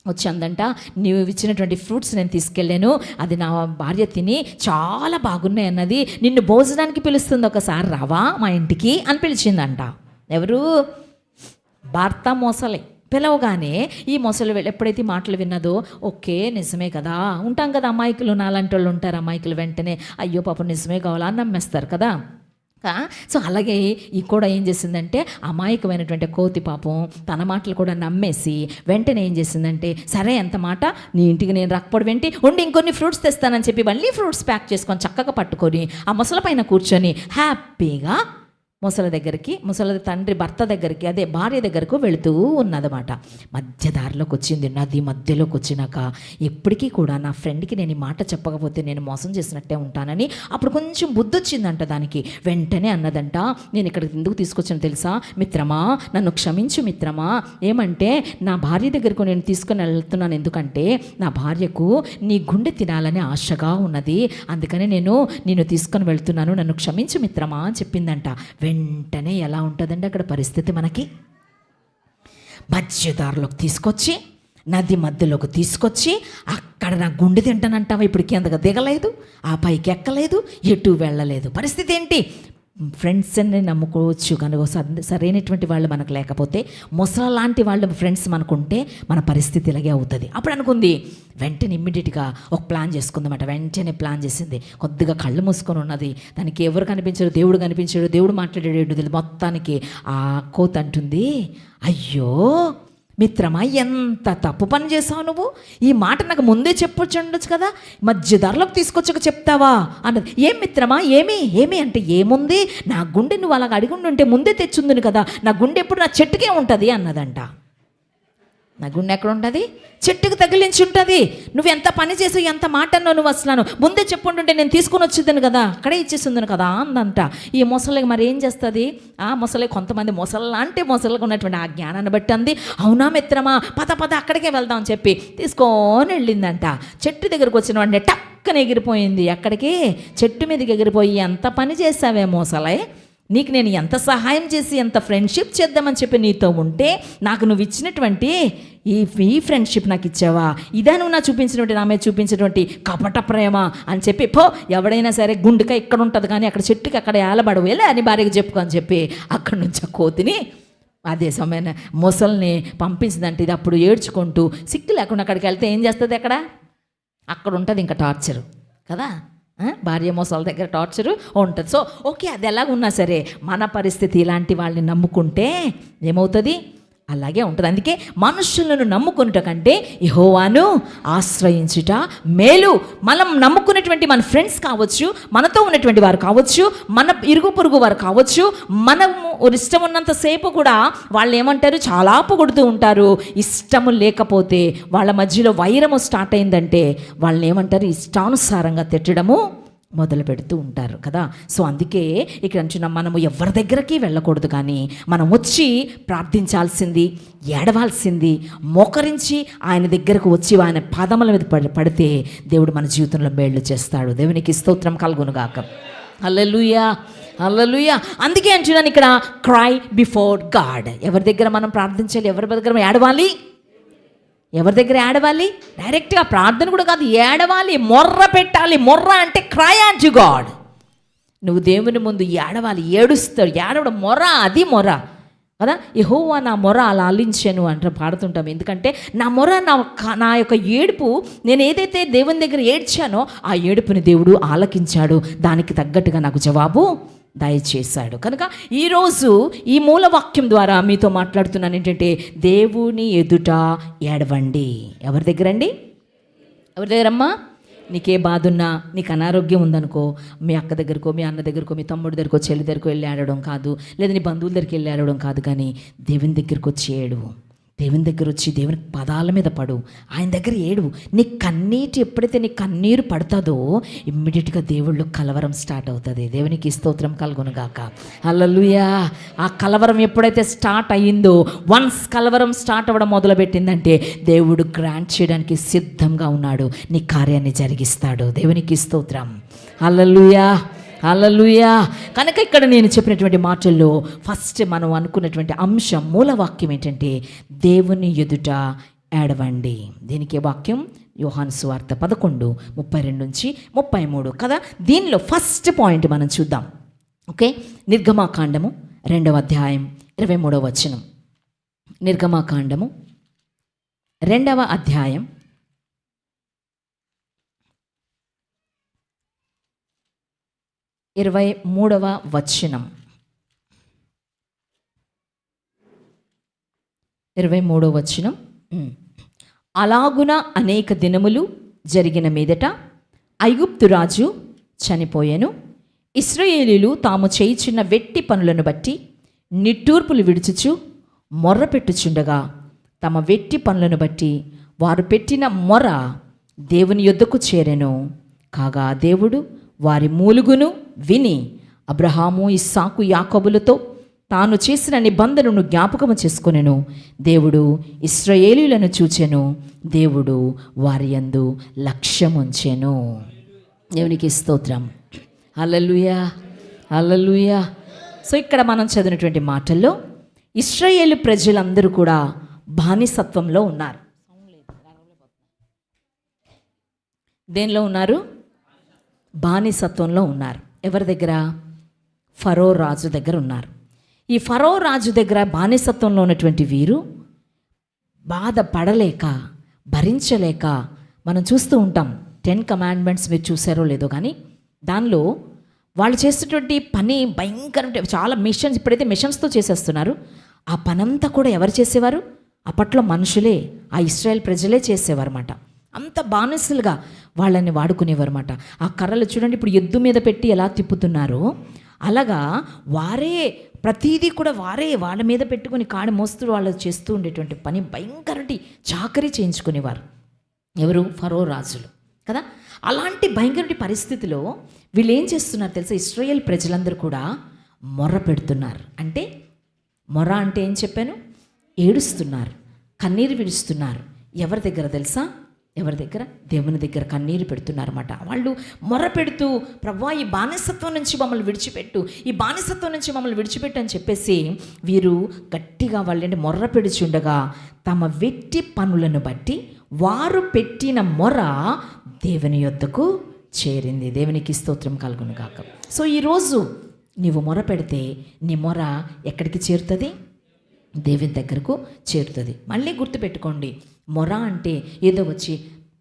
[SPEAKER 1] వచ్చి అందంట, నీవు ఇచ్చినటువంటి ఫ్రూట్స్ నేను తీసుకెళ్ళాను, అది నా భార్య తిని చాలా బాగున్నాయి అన్నది, నిన్ను భోజనానికి పిలుస్తుంది, ఒకసారి రావా మా ఇంటికి అని పిలిచిందంట. ఎవరు, భర్త ముసలి. పిలవగానే ఈ ముసలి ఎప్పుడైతే మాటలు విన్నదో ఓకే నిజమే కదా, ఉంటాం కదా అమాయకులు, నాలాంటి వాళ్ళు ఉంటారు అమాయకులు, వెంటనే అయ్యో పాపం నిజమే కావాలా అని నమ్మేస్తారు కదా. సో అలాగే ఈ కూడా ఏం చేసిందంటే అమాయకమైనటువంటి కోతి పాపం తన మాటలు కూడా నమ్మేసి వెంటనే ఏం చేసిందంటే సరే ఎంత మాట, నీ ఇంటికి నేను రాకపోవడం ఏంటి, ఉండి ఇంకొన్ని ఫ్రూట్స్ తెస్తానని చెప్పి మళ్ళీ ఫ్రూట్స్ ప్యాక్ చేసుకొని చక్కగా పట్టుకొని ఆ ముసలి పైన కూర్చొని హ్యాపీగా ముసలి దగ్గరికి, ముసలి తండ్రి భర్త దగ్గరికి, అదే భార్య దగ్గరకు వెళుతూ ఉన్నదన్నమాట. మధ్య దారిలోకి వచ్చింది, నది మధ్యలోకి వచ్చినాక ఎప్పటికీ కూడా నా ఫ్రెండ్కి నేను ఈ మాట చెప్పకపోతే నేను మోసం చేసినట్టే ఉంటానని అప్పుడు కొంచెం బుద్ధి వచ్చిందంట దానికి. వెంటనే అన్నదంట, నేను ఇక్కడికి ఎందుకు తీసుకొచ్చాను తెలుసా మిత్రమా, నన్ను క్షమించు మిత్రమా, ఏమంటే నా భార్య దగ్గరకు నేను తీసుకొని వెళ్తున్నాను, ఎందుకంటే నా భార్యకు నీ గుండె తినాలని ఆశగా ఉన్నది, అందుకని నేను తీసుకొని వెళ్తున్నాను, నన్ను క్షమించు మిత్రమా అని చెప్పిందంట. వెంటనే ఎలా ఉంటుందండి అక్కడ పరిస్థితి, మనకి మధ్యదారిలోకి తీసుకొచ్చి నది మధ్యలోకి తీసుకొచ్చి అక్కడ నా గుండె తింటానంటావా, ఇప్పుడు కిందగా దిగలేదు, ఆ పైకి ఎక్కలేదు, ఎటు వెళ్ళలేదు, పరిస్థితి ఏంటి? ఫ్రెండ్స్ని నమ్ముకోవచ్చు కనుక సరైనటువంటి వాళ్ళు మనకు లేకపోతే, ముసలి లాంటి వాళ్ళు ఫ్రెండ్స్ మనకుంటే మన పరిస్థితి ఇలాగే అవుతుంది. అప్పుడు అనుకుంది, వెంటనే ఇమ్మీడియట్గా ఒక ప్లాన్ చేసుకుందన్నమాట. వెంటనే ప్లాన్ చేసింది, కొద్దిగా కళ్ళు మూసుకొని ఉన్నది, దానికి ఎవరు కనిపించారు, దేవుడు కనిపించాడు, దేవుడు మాట్లాడేది మొత్తానికి. ఆ కోత అంటుంది, అయ్యో మిత్రమా ఎంత తప్పు పని చేసావు నువ్వు, ఈ మాట నాకు ముందే చెప్పొచ్చుండొచ్చు కదా, మధ్య ధరలోకి తీసుకొచ్చాక చెప్తావా అన్నది. ఏం మిత్రమా ఏమి అంటే ఏముంది, నా గుండె నువ్వు అలాగ అడిగి ఉంటే ముందే తెచ్చుందును కదా, నా గుండె ఎప్పుడు నా చెట్టుకే ఉంటుంది అన్నదంట. నా గుండె ఎక్కడ ఉంటుంది? చెట్టుకు తగిలించి ఉంటుంది. నువ్వు ఎంత పని చేసి ఎంత మాట అన్నావు, నువ్వు అసలు ముందే చెప్పుంటుంటే నేను తీసుకొని వచ్చేదాను కదా, అక్కడే ఇచ్చేసింది కదా అందంట. ఈ మొసలికి మరి ఏం చేస్తుంది? ఆ మొసలి కొంతమంది మొసలాంటి మొసలికి ఉన్నటువంటి ఆ జ్ఞానాన్ని బట్టి అంది, అవునా మిత్రమా, పద పద అక్కడికే వెళ్దాం అని చెప్పి తీసుకొని వెళ్ళిందంట. చెట్టు దగ్గరకు వచ్చిన వాడిని టక్కన ఎగిరిపోయింది. ఎక్కడికి? చెట్టు మీదకి ఎగిరిపోయి, ఎంత పని చేసావే మొసలే, నీకు నేను ఎంత సహాయం చేసి ఎంత ఫ్రెండ్షిప్ చేద్దామని చెప్పి నీతో ఉంటే నాకు నువ్వు ఇచ్చినటువంటి ఈ ఫ్రెండ్షిప్ నాకు ఇచ్చావా? ఇదా నువ్వు నా చూపించినటువంటి నా మీద చూపించినటువంటి కపట ప్రేమ అని చెప్పి, పో ఎవడైనా సరే గుండెక ఇక్కడ ఉంటుంది కానీ అక్కడ చెట్టుకి అక్కడ ఏలబడవు, వెళ్ళే అని భార్యకి చెప్పుకో అని చెప్పి అక్కడి నుంచి ఆ కోతిని అదే సమయాన్ని మొసల్ని పంపించిందంటే ఇది అప్పుడు ఏడ్చుకుంటూ సిక్కు లేకుండా అక్కడికి వెళ్తే ఏం చేస్తుంది? అక్కడ ఉంటుంది ఇంకా టార్చరు కదా, భార్య మోసాల దగ్గర టార్చరు ఉంటుంది. సో ఓకే, అది ఎలాగున్నా సరే మన పరిస్థితి ఇలాంటి వాళ్ళని నమ్ముకుంటే ఏమవుతుంది? అలాగే ఉంటుంది. అందుకే మనుషులను నమ్ముకున్నట కంటే యెహోవాను ఆశ్రయించుట మేలు. మనం నమ్ముకున్నటువంటి మన ఫ్రెండ్స్ కావచ్చు, మనతో ఉన్నటువంటి వారు కావచ్చు, మన ఇరుగు పొరుగు వారు కావచ్చు, మనము ఇష్టం ఉన్నంతసేపు కూడా వాళ్ళు ఏమంటారు? చాలా పొగుడుతూ ఉంటారు. ఇష్టము లేకపోతే వాళ్ళ మధ్యలో వైరము స్టార్ట్ అయిందంటే వాళ్ళని ఏమంటారు? ఇష్టానుసారంగా తిట్టడము మొదలు పెడుతూ ఉంటారు కదా. సో అందుకే ఇక్కడ అంటున్నాం, మనము ఎవరి దగ్గరికి వెళ్ళకూడదు, కానీ మనం వచ్చి ప్రార్థించాల్సింది, ఏడవాల్సింది, మోకరించి ఆయన దగ్గరకు వచ్చి ఆయన పాదముల మీద పడితే దేవుడు మన జీవితంలో మేళ్ళు చేస్తాడు. దేవునికి స్తోత్రం కలుగునుగాక. హల్లెలూయా, హల్లెలూయా. అందుకే అంటున్నాను ఇక్కడ, క్రై బిఫోర్ గాడ్. ఎవరి దగ్గర మనం ప్రార్థించాలి? ఎవరి దగ్గర ఏడవాలి? ఎవరి దగ్గర ఏడవాలి? డైరెక్ట్గా ప్రార్థన కూడా కాదు, ఏడవాలి, మొర్ర పెట్టాలి. మొర్ర అంటే క్రై టు గాడ్. నువ్వు దేవుని ముందు ఏడవాలి, ఏడుస్తాడు. ఏడవడం మొర్ర, అది మొర్ర కదా. యెహోవా నా మొర్ర అలా ఆలించాను అంటే పాడుతుంటాం. ఎందుకంటే నా మొర్ర, నా యొక్క ఏడుపు, నేను ఏదైతే దేవుని దగ్గర ఏడ్చానో ఆ ఏడుపుని దేవుడు ఆలకించాడు, దానికి తగ్గట్టుగా నాకు జవాబు దయచేశాడు. కనుక ఈరోజు ఈ మూలవాక్యం ద్వారా మీతో మాట్లాడుతున్నాను ఏంటంటే, దేవుని ఎదుట ఏడవండి. ఎవరి దగ్గరండి? ఎవరి దగ్గరమ్మా? నీకే బాధ ఉన్నా, నీకు అనారోగ్యం ఉందనుకో, మీ అక్క దగ్గరకో, మీ అన్న దగ్గరకో, మీ తమ్ముడి దగ్గరకో, చెల్లి దగ్గరకో వెళ్ళి ఆడడం కాదు, లేదా నీ బంధువుల దగ్గరికి వెళ్ళి ఆడడం కాదు, కానీ దేవుని దగ్గరకు వచ్చి ఏడు. దేవుని దగ్గర వచ్చి దేవుని పదాల మీద పడు, ఆయన దగ్గర ఏడు. నీ కన్నీటి ఎప్పుడైతే నీ కన్నీరు పడుతుందో ఇమ్మీడియట్గా దేవుళ్ళు కలవరం స్టార్ట్ అవుతుంది. దేవునికి స్తోత్రం కలుగునుగాక. హల్లెలూయా. ఆ కలవరం ఎప్పుడైతే స్టార్ట్ అయ్యిందో, వన్స్ కలవరం స్టార్ట్ అవ్వడం మొదలుపెట్టిందంటే దేవుడు గ్రాంట్ చేయడానికి సిద్ధంగా ఉన్నాడు, నీ కార్యాన్ని జరిగిస్తాడు. దేవునికి స్తోత్రం. హల్లెలూయా, హల్లెలూయా. కనుక ఇక్కడ నేను చెప్పినటువంటి మాటల్లో ఫస్ట్ మనం అనుకున్నటువంటి అంశం, మూలవాక్యం ఏంటంటే దేవుని ఎదుట ఏడవండి. దీనికి వాక్యం యోహాను సువార్త 11:32-33 కదా. దీనిలో ఫస్ట్ పాయింట్ మనం చూద్దాం. ఓకే, నిర్గమాకాండము 2వ అధ్యాయం 23వ వచనం. నిర్గమాకాండము 2వ అధ్యాయం 23వ వచనం. 23వ వచనం. అలాగున అనేక దినములు జరిగిన మీదట ఐగుప్తు రాజు చనిపోయెను. ఇశ్రాయేలీయులు తాము చేయుచున్న వెట్టి పనులను బట్టి నిట్టూర్పులు విడుచుచు మొర్ర పెట్టుచుండగా, తమ వెట్టి పనులను బట్టి వారు పెట్టిన మొర దేవుని యొద్దకు చేరెను. కాగా దేవుడు వారి మూలుగును విని అబ్రహాము, ఇస్సాకు, యాకోబులతో తాను చేసిన నిబంధనను జ్ఞాపకము చేసుకొనెను. దేవుడు ఇశ్రాయేలీయులను చూచెను, దేవుడు వారి యందు లక్ష్యముంచెను. దేవునికి స్తోత్రం. హల్లెలూయా, హల్లెలూయా. సో ఇక్కడ మనం చదివినటువంటి మాటల్లో ఇశ్రాయేలు ప్రజలందరూ కూడా బానిసత్వంలో ఉన్నారు. దేనిలో ఉన్నారు? బానిసత్వంలో ఉన్నారు. ఎవరి దగ్గర? ఫరో రాజు దగ్గర ఉన్నారు. ఈ ఫరో రాజు దగ్గర బానిసత్వంలో ఉన్నటువంటి వీరు బాధపడలేక, భరించలేక మనం చూస్తూ ఉంటాం. 10 కమాండ్మెంట్స్ మీరు చూసారో లేదో కానీ దానిలో వాళ్ళు చేసేటువంటి పని భయంకరం. చాలా మిషన్స్, ఇప్పుడైతే మిషన్స్తో చేసేస్తున్నారు. ఆ పనంతా కూడా ఎవరు చేసేవారు? అప్పట్లో మనుషులే, ఆ ఇశ్రాయేల్ ప్రజలే చేసేవారన్నమాట. అంత బానిసలుగా వాళ్ళని వాడుకునేవారన్నమాట. ఆ కర్రలు చూడండి, ఇప్పుడు ఎద్దు మీద పెట్టి ఎలా తిప్పుతున్నారో అలాగా వారే ప్రతిదీ కూడా వాళ్ళ మీద పెట్టుకుని కాడి మోస్తూ వాళ్ళు చేస్తూ ఉండేటువంటి పని భయంకరటి చాకరీ చేయించుకునేవారు. ఎవరు? ఫరో రాజులు కదా. అలాంటి భయంకరటి పరిస్థితిలో వీళ్ళు ఏం చేస్తున్నారు తెలుసా? ఇశ్రాయేల్ ప్రజలందరూ కూడా మొర్ర పెడుతున్నారు. అంటే మొర్ర అంటే ఏం చెప్పాను? ఏడుస్తున్నారు, కన్నీరు విడుస్తున్నారు. ఎవరి దగ్గర తెలుసా? ఎవరి దగ్గర? దేవుని దగ్గర కన్నీరు పెడుతున్నారన్నమాట. వాళ్ళు మొర్ర పెడుతూ, ప్రభువా ఈ బానిసత్వం నుంచి మమ్మల్ని విడిచిపెట్టు, ఈ బానిసత్వం నుంచి మమ్మల్ని విడిచిపెట్టు అని చెప్పేసి వీరు గట్టిగా వాళ్ళంటే మొర్ర పెడుచుండగా తమ వెట్టి పనులను బట్టి వారు పెట్టిన మొర దేవుని యొద్దకు చేరింది. దేవునికి స్తోత్రం కలుగును గాక. సో ఈరోజు నీవు మొర పెడితే నీ మొర ఎక్కడికి చేరుతుంది? దేవుని దగ్గరకు చేరుతుంది. మళ్ళీ గుర్తుపెట్టుకోండి, మొర అంటే ఏదో వచ్చి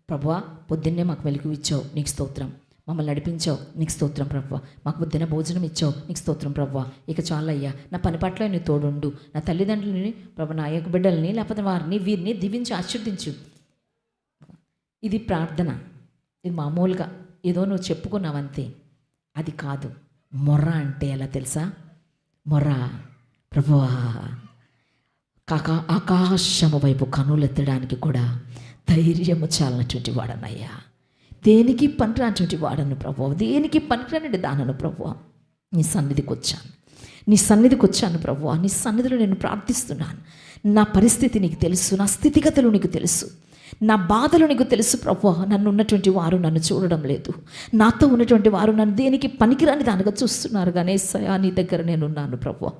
[SPEAKER 1] ప్రభువా పొద్దున్నే మాకు వెలుగు ఇచ్చావు, నీకు స్తోత్రం, మమ్మల్ని నడిపించావు, నీకు స్తోత్రం ప్రభువా, మాకు పొద్దున్న భోజనం ఇచ్చావు, నీకు స్తోత్రం ప్రభువా, ఇక చాలయ్యా, నా పని పట్ల నీ తోడుండు, నా తల్లిదండ్రులని ప్రభు, నా యొక్క బిడ్డల్ని లేకపోతే వారిని వీరిని దీవించి ఆశీర్దించు. ఇది ప్రార్థన. ఇది మామూలుగా ఏదో నువ్వు చెప్పుకున్నావంతే. అది కాదు. మొర్ర అంటే ఎలా తెలుసా? మొర్ర ప్రభువా ఆకాశము వైపు కనులెత్తడానికి కూడా ధైర్యము చాలనటువంటి వాడనయ్యా, దేనికి పనికిరానటువంటి వాడను ప్రభువా, దేనికి పనికిరానండి దానను ప్రభువా, నీ సన్నిధికి వచ్చాను ప్రభువా, నీ సన్నిధిలో నేను ప్రార్థిస్తున్నాను. నా పరిస్థితి నీకు తెలుసు, నా స్థితిగతులు నీకు తెలుసు, నా బాధలు నీకు తెలుసు ప్రభువా. నన్ను ఉన్నటువంటి వారు నన్ను చూడడం లేదు, నాతో ఉన్నటువంటి వారు నన్ను దేనికి పనికిరాని దానిగా చూస్తున్నారు. కానీ యేసయ్యా నీ దగ్గర నేనున్నాను ప్రభువా,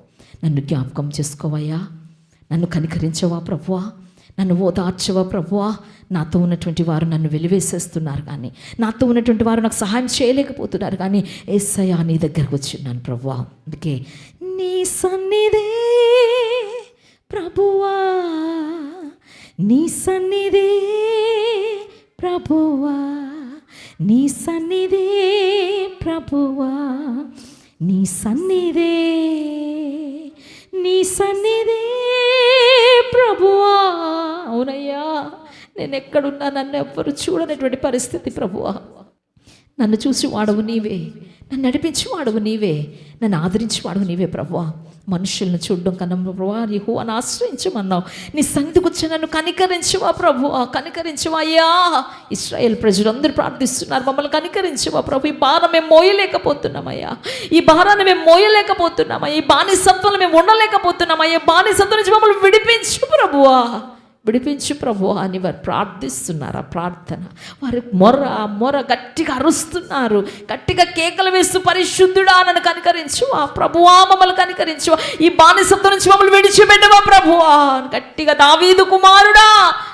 [SPEAKER 1] నన్ను జ్ఞాపకం చేసుకోవయ్యా, నన్ను కనికరించవా ప్రభువా, నన్ను ఓదార్చవా ప్రభువా. నాతో ఉన్నటువంటి వారు నన్ను వెలివేసేస్తున్నారు, కానీ నాతో ఉన్నటువంటి వారు నాకు సహాయం చేయలేకపోతున్నారు, కానీ యేసయ్యా నీ దగ్గరకు వచ్చిన్నాను ప్రభువా. అందుకే నీ సన్నిధే ప్రభువా, నీ సన్నిధే ప్రభువా, నీ సన్నిధే ప్రభువా, నీ సన్నిధే, నీ సన్నిధే ప్రభువా. అవునయ్యా, నేను ఎక్కడున్నా నన్ను ఎవ్వరు చూడనటువంటి పరిస్థితి ప్రభువా. నన్ను చూసి వాడవు నీవే, నన్ను నడిపించి వాడవు నీవే, నన్ను ఆదరించి వాడవు నీవే ప్రభువా. మనుషులను చూడడం కన్నా ప్రభువా యెహోవాను ఆశ్రయించమన్నావు. నీ సన్నిధికి వచ్చి నన్ను కనికరించవా ప్రభువా, కనికరించవా అయ్యా. ఇశ్రాయేల్ ప్రజలందరూ ప్రార్థిస్తున్నారు, మమ్మల్ని కనికరించవా ప్రభు. ఈ భారం మేము మోయలేకపోతున్నామయ్యా, ఈ భారాన్ని మేము మోయలేకపోతున్నామయ్యా, ఈ బానిసత్వంలో మేము ఉండలేకపోతున్నామయ్యా. బానిసత్వం నుంచి మమ్మల్ని విడిపించు ప్రభువా, విడిపించు ప్రభువా అని వారు ప్రార్థిస్తున్నారు. ఆ ప్రార్థన వారి మొర గట్టిగా అరుస్తున్నారు, గట్టిగా కేకలు వేస్తూ పరిశుద్ధుడా నన్ను కనికరించువా ప్రభువా, మమ్మల్ని కనికరించువా, ఈ బానిసత్వం నుంచి మమ్మల్ని విడిచిపెట్టవా ప్రభువా, గట్టిగా దావీదు కుమారుడా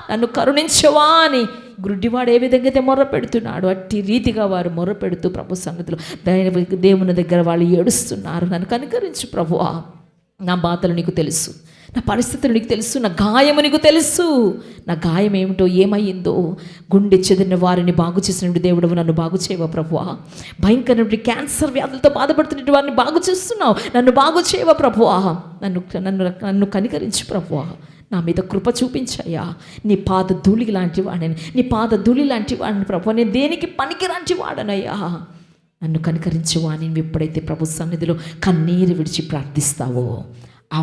[SPEAKER 1] నన్ను కరుణించవా అని గుడ్డివాడు ఏ విధంగా అయితే మొర్ర పెడుతున్నాడు అట్టి రీతిగా వారు మొర్ర పెడుతూ ప్రభు సన్నిధిలో దేవుని దగ్గర వాళ్ళు ఏడుస్తున్నారు. నన్ను కనికరించు ప్రభువా, నా బాధలు నీకు తెలుసు, నా పరిస్థితులు నీకు తెలుసు, నా గాయము నీకు తెలుసు, నా గాయం ఏమిటో ఏమయ్యిందో. గుండె చెదిరిన వారిని బాగు చేసినప్పుడు దేవుడు నన్ను బాగు చేయవా ప్రభువా. భయంకరమైన క్యాన్సర్ వ్యాధులతో బాధపడుతున్న వారిని బాగు చేస్తున్నావు, నన్ను బాగు చేయవా ప్రభువా. నన్ను కనికరించు ప్రభువా, నా మీద కృప చూపించయ్యా. నీ పాద ధూళి లాంటి వాడని, నీ పాద ధూళి లాంటి వాడిని ప్రభువా, నేను దేనికి పనికి లాంటి వాడనయ్యా. నన్ను కనికరించువా అని ఎప్పుడైతే ప్రభు సన్నిధిలో కన్నీరు విడిచి ప్రార్థిస్తావో ఆ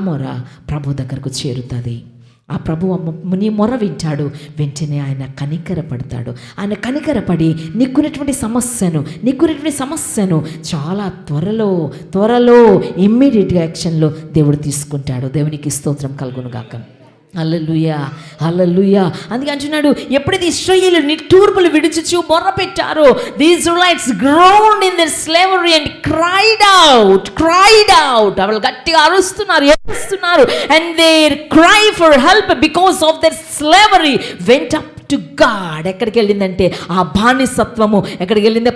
[SPEAKER 1] మొర ప్రభు దగ్గరకు చేరుతుంది. ఆ ప్రభు నీ మొర వింటాడు, వెంటనే ఆయన కనికరపడతాడు. ఆయన కనికరపడి నీకున్నటువంటి సమస్యను చాలా త్వరలో ఇమ్మీడియట్గా యాక్షన్లో దేవుడు తీసుకుంటాడు. దేవునికి స్తోత్రం కలుగును గాక. హల్లెలూయా, హల్లెలూయా. అందుకే అంటున్నాడు, ఎప్పుడైతే ఇశ్రాయేలు నిట్టూర్పులు విడిచుచు మొర్ర పెట్టారో, the Israelites groaned in their slavery and cried out. వాళ్ళు గట్టిగా అరుస్తున్నారు, ఏడుస్తున్నారు. And their cry for help because of their slavery went up to God. ఎక్కడికి వెళ్ళిందంటే ఆ బానిసత్వము ఎక్కడికి వెళ్ళిందే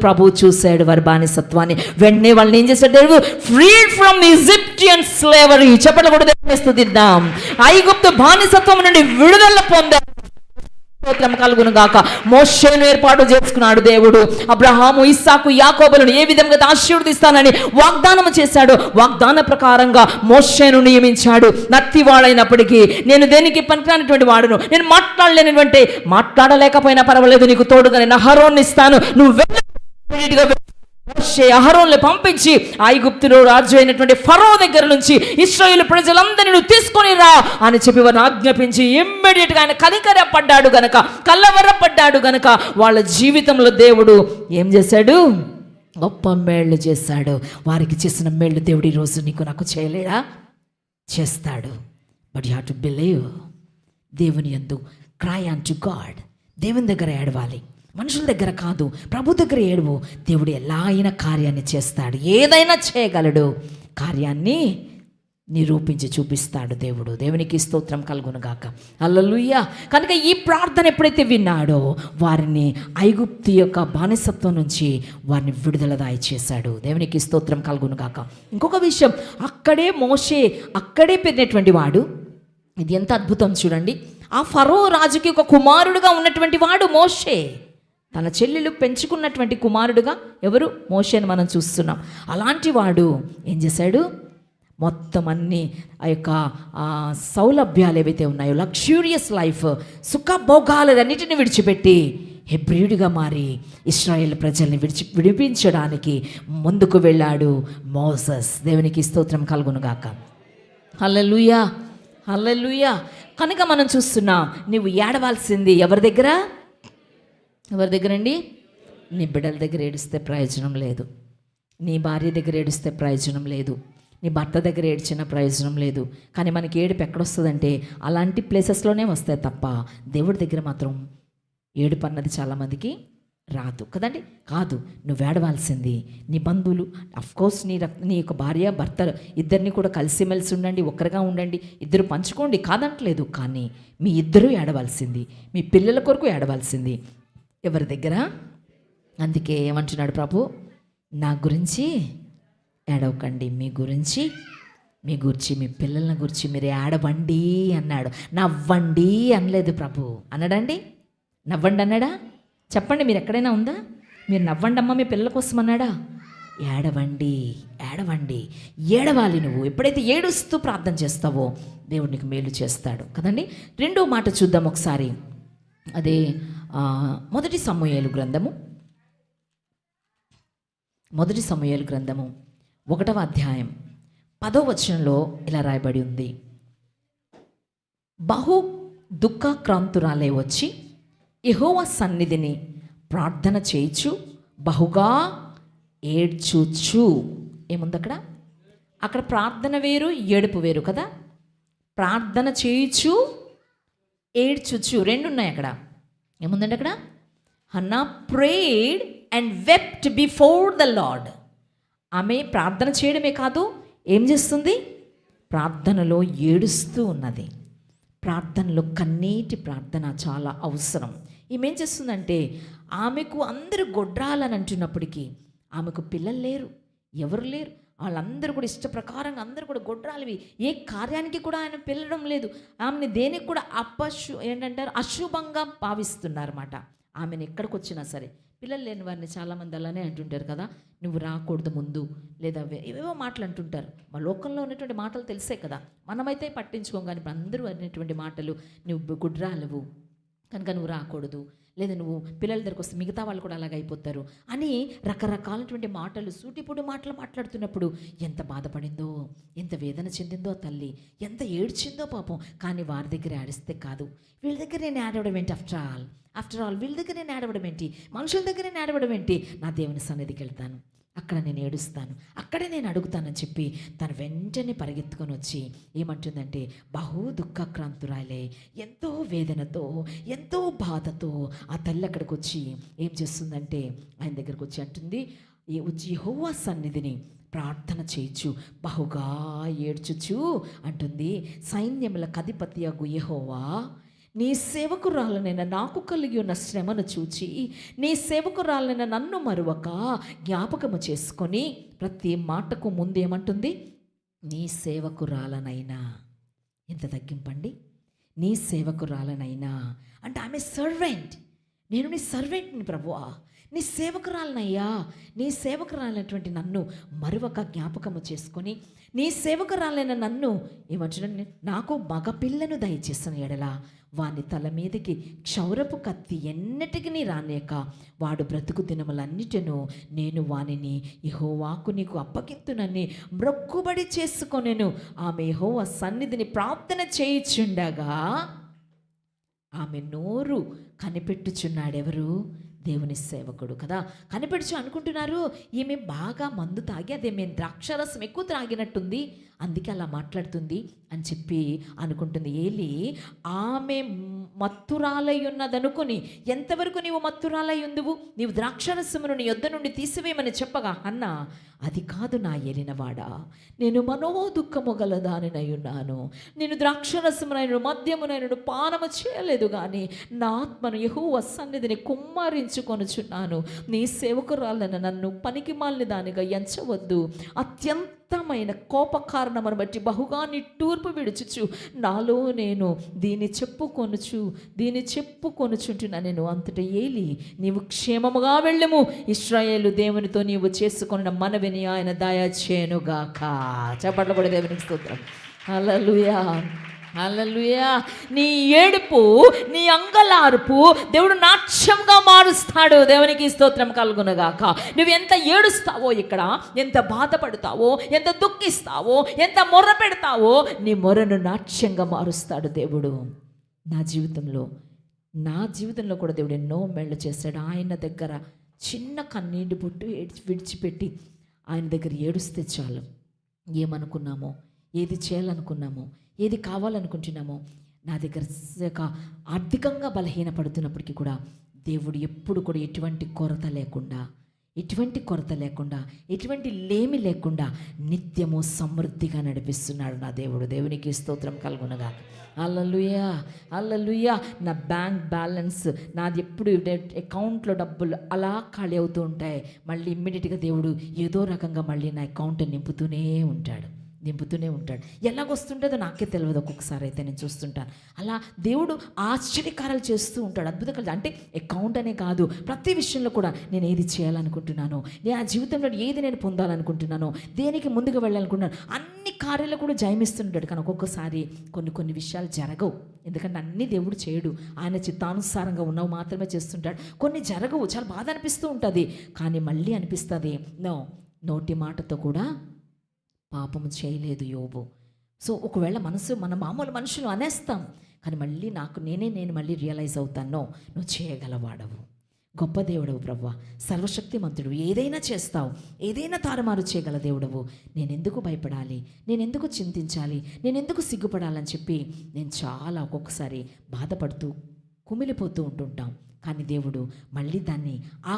[SPEAKER 1] ప్రభు చూశాడు వారి బానిసత్వాన్ని. వెంటనే వాళ్ళని ఏం చేశాడు? freed from Egyptian slavery. చెప్పట్లు కూడా స్తుతిద్దాం. ఐగుప్తు బానిసత్వం నుండి విడుదల పొందారు. స్తోత్రం కలుగును గాక. మోషేను ఏర్పాటు చేసుకున్నాడు దేవుడు. అబ్రహాము, ఇస్సాకు, యాకోబులను ఏ విధంగా ఆశీర్వదిస్తానని వాగ్దానం చేశాడు. వాగ్దాన ప్రకారంగా మోషేను నియమించాడు. నత్తివాడైనప్పటికీ, నేను దేనికి పనికిరానటువంటి వాడును, నేను మాట్లాడలేకపోయినా పర్వాలేదు, నీకు తోడుగా నేను అహరోన్ని ఇస్తాను, నువ్వు మోషే అహరోన్లు పంపించి ఐగుప్తులో రాజు అయినటువంటి ఫరో దగ్గర నుంచి ఇశ్రాయేలు ప్రజలందరినీ నువ్వు తీసుకొని రా అని చెప్పి వారిని ఆజ్ఞాపించి ఇమ్మీడియట్గా ఆయన కనికరపడ్డాడు గనక, కలవరపడ్డాడు గనక వాళ్ళ జీవితంలో దేవుడు ఏం చేశాడు? గొప్ప మేళ్ళు చేశాడు. వారికి చేసిన మేళ్ళు దేవుడు ఈరోజు నీకు నాకు చేయలేడా? చేస్తాడు. But you have to believe. దేవుని యందు క్రై అన్టు గాడ్. దేవుని దగ్గర ఏడవాలి, మనుషుల దగ్గర కాదు. ప్రభు దగ్గర ఏడువు. దేవుడు ఎలా అయినా కార్యాన్ని చేస్తాడు, ఏదైనా చేయగలడు. కార్యాన్ని నిరూపించి చూపిస్తాడు దేవుడు. దేవునికి స్తోత్రం కలుగునుగాక. హల్లెలూయా. కనుక ఈ ప్రార్థన ఎప్పుడైతే విన్నాడో వారిని ఐగుప్తు యొక్క బానిసత్వం నుంచి వారిని విడుదల చేశాడు. దేవునికి స్తోత్రం కలుగునుగాక. ఇంకొక విషయం, అక్కడే మోషే అక్కడే పెరిగినటువంటి వాడు. ఇది ఎంత అద్భుతం చూడండి. ఆ ఫరో రాజుకి ఒక కుమారుడుగా ఉన్నటువంటి వాడు మోషే. తన చెల్లెలు పెంచుకున్నటువంటి కుమారుడుగా ఎవరు? మోషే అని మనం చూస్తున్నాం. అలాంటి వాడు ఏం చేశాడు? మొత్తం అన్ని ఆ యొక్క సౌలభ్యాలు ఏవైతే ఉన్నాయో, లగ్జూరియస్ లైఫ్, సుఖభోగాలన్నిటిని విడిచిపెట్టి హెబ్రీయుడిగా మారి ఇశ్రాయేల్ ప్రజల్ని విడిపించడానికి ముందుకు వెళ్ళాడు మోసెస్. దేవునికి స్తోత్రం కలుగునుగాక. హల్లెలూయా, హల్లెలూయా. కనుక మనం చూస్తున్నాం, నువ్వు ఏడవాల్సింది ఎవరి దగ్గర? ఎవరి దగ్గరండి? నీ బిడ్డల దగ్గర ఏడిస్తే ప్రయోజనం లేదు, నీ భార్య దగ్గర ఏడిస్తే ప్రయోజనం లేదు, నీ భర్త దగ్గర ఏడ్చిన ప్రయోజనం లేదు. కానీ మనకి ఏడుపు ఎక్కడొస్తుందంటే అలాంటి ప్లేసెస్లోనే వస్తాయి తప్ప దేవుడి దగ్గర మాత్రం ఏడుపు అన్నది చాలామందికి రాదు కదండి. కాదు, నువ్వు ఏడవాల్సింది నీ బంధువులు. అఫ్కోర్స్ నీ యొక్క భార్య భర్త ఇద్దరిని కూడా కలిసిమెలిసి ఉండండి, ఒక్కరిగా ఉండండి, ఇద్దరు పంచుకోండి, కాదంటలేదు. కానీ మీ ఇద్దరూ ఏడవాల్సింది, మీ పిల్లల కొరకు ఏడవాల్సింది ఎవరి దగ్గర? అందుకే ఏమంటున్నాడు ప్రభు? నా గురించి ఏడవకండి, మీ గురించి మీ పిల్లల గురించి మీరు ఏడవండి అన్నాడు. నవ్వండి అనలేదు ప్రభు. అన్నాడండి? నవ్వండి అన్నాడా? చెప్పండి, మీరు ఎక్కడైనా ఉందా? మీరు నవ్వండి అమ్మ మీ పిల్లల కోసం అన్నాడా? ఏడవండి, ఏడవండి, ఏడవాలి. నువ్వు ఎప్పుడైతే ఏడుస్తూ ప్రార్థన చేస్తావో దేవుడు నీకు మేలు చేస్తాడు కదండి. రెండో మాట చూద్దాం ఒకసారి. అదే మొదటి సమూయేలు గ్రంథము 1వ అధ్యాయం 10వ వచనంలో ఇలా రాయబడి ఉంది. బహు దుఃఖాక్రాంతురాలే వచ్చి యెహోవా సన్నిధిని ప్రార్థన చేయుచు బహుగా ఏడ్చుచు. ఏముంది అక్కడ? అక్కడ ప్రార్థన వేరు, ఏడుపు వేరు కదా. ప్రార్థన చేయుచు, ఏడ్చుచు రెండు ఉన్నాయి అక్కడ. ఏముందండి అక్కడ? Hannah prayed and wept before the Lord. ఆమె ప్రార్థన చేయడమే కాదు, ఏం చేస్తుంది? ప్రార్థనలో ఏడుస్తూ ఉన్నది. ప్రార్థనలో కన్నీటి ప్రార్థన చాలా అవసరం. ఈమె ఏం చేస్తుందంటే, ఆమెకు అందరూ గొడ్రాలని అంటున్నప్పటికీ ఆమెకు పిల్లలు లేరు, ఎవరు లేరు. వాళ్ళందరూ కూడా ఇష్ట ప్రకారంగా అందరూ కూడా గొడ్రాలివి. ఏ కార్యానికి కూడా ఆయన పిల్లడం లేదు. ఆమెని దేనికి కూడా అశుభంగా భావిస్తున్నారన్నమాట. ఆమెను ఎక్కడికి వచ్చినా సరే, పిల్లలు లేని వారిని చాలామంది అలానే అంటుంటారు కదా, నువ్వు రాకూడదు ముందు, లేదా ఏవేవో మాటలు అంటుంటారు. మా లోకంలో ఉన్నటువంటి మాటలు తెలిసే కదా, మనమైతే పట్టించుకోం. కానీ అందరూ అనేటువంటి మాటలు, నువ్వు గుడ్రాలవు కనుక నువ్వు రాకూడదు, లేదా నువ్వు పిల్లల దగ్గరకు వస్తే మిగతా వాళ్ళు కూడా అలాగ అయిపోతారు అని రకరకాలైనటువంటి మాటలు, సూటిపుడు మాటలు మాట్లాడుతున్నప్పుడు ఎంత బాధపడిందో, ఎంత వేదన చెందిందో ఆ తల్లి, ఎంత ఏడ్చిందో పాపం. కానీ వారి దగ్గర ఏడిస్తే కాదు, వీళ్ళ దగ్గర నేను ఏడవడం ఏంటి? ఆఫ్టర్ ఆల్ వీళ్ళ దగ్గర నేను ఏడవడం ఏంటి? మనుషుల దగ్గర నేను ఏడవడం ఏంటి? నా దేవుని సన్నిధికి వెళ్తాను, అక్కడ నేను ఏడుస్తాను, అక్కడే నేను అడుగుతానని చెప్పి తను వెంటనే పరిగెత్తుకొని వచ్చి ఏమంటుందంటే, బహు దుఃఖాక్రాంతురాలే, ఎంతో వేదనతో, ఎంతో బాధతో ఆ తల్లి అక్కడికి వచ్చి ఏం చేస్తుందంటే ఆయన దగ్గరకు వచ్చి అంటుంది, యెహోవా సన్నిధిని ప్రార్థన చేయొచ్చు, బహుగా ఏడ్చుచు అంటుంది, సైన్యములకు అధిపతియగు యెహోవా, నీ సేవకురాలనైనా నాకు కలిగి ఉన్న శ్రమను చూచి నీ సేవకురాలైన నన్ను మరువక జ్ఞాపకము చేసుకొని, ప్రతి మాటకు ముందు ఏమంటుంది? నీ సేవకురాలనైనా. ఎంత తగ్గింపండి! నీ సేవకురాలనైనా అంటే ఆమె సర్వెంట్. నేను నీ సర్వెంట్ని ప్రభువా, నీ సేవకురాలనయ్యా, నీ సేవకురాలైనటువంటి నన్ను మరొక జ్ఞాపకము చేసుకొని, నీ సేవకురాలైన నన్ను ఏమంటున్నాను, నాకు మగపిల్లను దయచేసిన ఎడలా వాని తల మీదకి క్షౌరపు కత్తి ఎన్నటికి రానేక వాడు బ్రతుకు దినములన్నిటిను నేను వానిని యెహోవాకు నీకు అప్పగింతునని మ్రొక్కుబడి చేసుకొనెను. ఆమె యెహోవా సన్నిధిని ప్రార్థన చేయుచుండగా ఆమె నోరు కనిపెట్టుచున్నాడెవరు? దేవుని సేవకుడు కదా. కనిపెడుచు అనుకుంటున్నారు ఈమె బాగా మందు తాగి, అదేమే ద్రాక్షరసం ఎక్కువ త్రాగినట్టుంది, అందుకే అలా మాట్లాడుతుంది అని చెప్పి అనుకుంటుంది. ఏలి ఆమె మత్తురాలై ఉన్నదనుకొని, ఎంతవరకు నీవు మత్తురాలై ఉందువు, నీవు ద్రాక్షరసమును నీ యొద్ద నుండి తీసివేయమని చెప్పగా అన్న, అది కాదు నా ఏలినవాడా, నేను మనోదుఃఖము గలదానినై ఉన్నాను, నేను ద్రాక్షరసమునైన మద్యమునైన పానము చేయలేదు, కానీ నా ఆత్మను యెహోవా సన్నిధిని కుమ్మరించుకొనుచున్నాను. నీ సేవకురాలను నన్ను పనికి మాలిన దానిగా ఎంచవద్దు. అత్యంతమైన కోప కారణమును బట్టి బహుగా నిట్టూర్పు విడుచుచు నాలో నేను దీన్ని చెప్పుకొనుచుంటున్నా. నేను అంతటా ఏలి, నీవు క్షేమముగా వెళ్ళము, ఇశ్రాయేలు దేవునితో నీవు చేసుకొన్న మనవిని ఆయన దయచేయునుగాక. చప్పట్లు కూడా దేవునికి స్తోత్రం. హల్లెలూయా, హల్లెలూయా. నీ ఏడుపు, నీ అంగలార్పు దేవుడు నాట్యంగా మారుస్తాడు. దేవునికి స్తోత్రం కలుగునుగాక. నువ్వు ఎంత ఏడుస్తావో, ఇక్కడ ఎంత బాధపడతావో, ఎంత దుఃఖిస్తావో, ఎంత మొర్ర పెడతావో, నీ మొర్రను నాట్యంగా మారుస్తాడు దేవుడు. నా జీవితంలో కూడా దేవుడు ఎన్నో మేళ్ళు చేశాడు. ఆయన దగ్గర చిన్న కన్నీటి బొట్టు విడిచిపెట్టి ఆయన దగ్గర ఏడుస్తే చాలు. ఏమనుకున్నామో, ఏది చేయాలనుకున్నామో, ఏది కావాలనుకుంటున్నామో, నా దగ్గర ఆర్థికంగా బలహీనపడుతున్నప్పటికీ కూడా దేవుడు ఎప్పుడు కూడా ఎటువంటి కొరత లేకుండా, ఎటువంటి లేమి లేకుండా నిత్యము సమృద్ధిగా నడిపిస్తున్నాడు నా దేవుడు. దేవునికి స్తోత్రం కలుగునగా. హల్లెలూయా, హల్లెలూయా. నా బ్యాంక్ బ్యాలెన్స్, నాది ఎప్పుడు అకౌంట్లో డబ్బులు అలా ఖాళీ అవుతూ ఉంటాయి. మళ్ళీ ఇమ్మీడియట్గా దేవుడు ఏదో రకంగా మళ్ళీ నా అకౌంట్ నింపుతూనే ఉంటాడు. ఎలాగొస్తుంటుందో నాకే తెలియదు. ఒక్కొక్కసారి అయితే నేను చూస్తుంటాను అలా దేవుడు ఆశ్చర్యకారాలు చేస్తూ ఉంటాడు, అద్భుతకాలు. అంటే అకౌంట్ అనే కాదు, ప్రతి విషయంలో కూడా నేను ఏది చేయాలనుకుంటున్నానో, నేను ఆ జీవితంలో ఏది నేను పొందాలనుకుంటున్నానో, దేనికి ముందుకు వెళ్ళాలనుకుంటున్నాను, అన్ని కార్యాలు కూడా జయమిస్తుంటాడు. కానీ ఒక్కొక్కసారి కొన్ని విషయాలు జరగవు. ఎందుకంటే అన్నీ దేవుడు చేయడు, ఆయన చిత్తానుసారంగా ఉన్నవి మాత్రమే చేస్తుంటాడు. కొన్ని జరగవు, చాలా బాధ అనిపిస్తూ ఉంటుంది. కానీ మళ్ళీ అనిపిస్తుంది, నోటి మాటతో కూడా పాపము చేయలేదు యోబు. సో ఒకవేళ మన మామూలు మనుషులు అనేస్తాం, కానీ మళ్ళీ నేను మళ్ళీ రియలైజ్ అవుతాను, నువ్వు చేయగలవాడవు, గొప్ప దేవుడవు ప్రభువా, సర్వశక్తిమంతుడు, ఏదైనా చేస్తావు, ఏదైనా తారుమారు చేయగల దేవుడవు. నేనెందుకు భయపడాలి, నేనెందుకు చింతించాలి, నేనెందుకు సిగ్గుపడాలని చెప్పి నేను చాలా ఒక్కొక్కసారి బాధపడుతూ కుమిలిపోతూ ఉంటుంటాం. కానీ దేవుడు మళ్ళీ దాన్ని, ఆ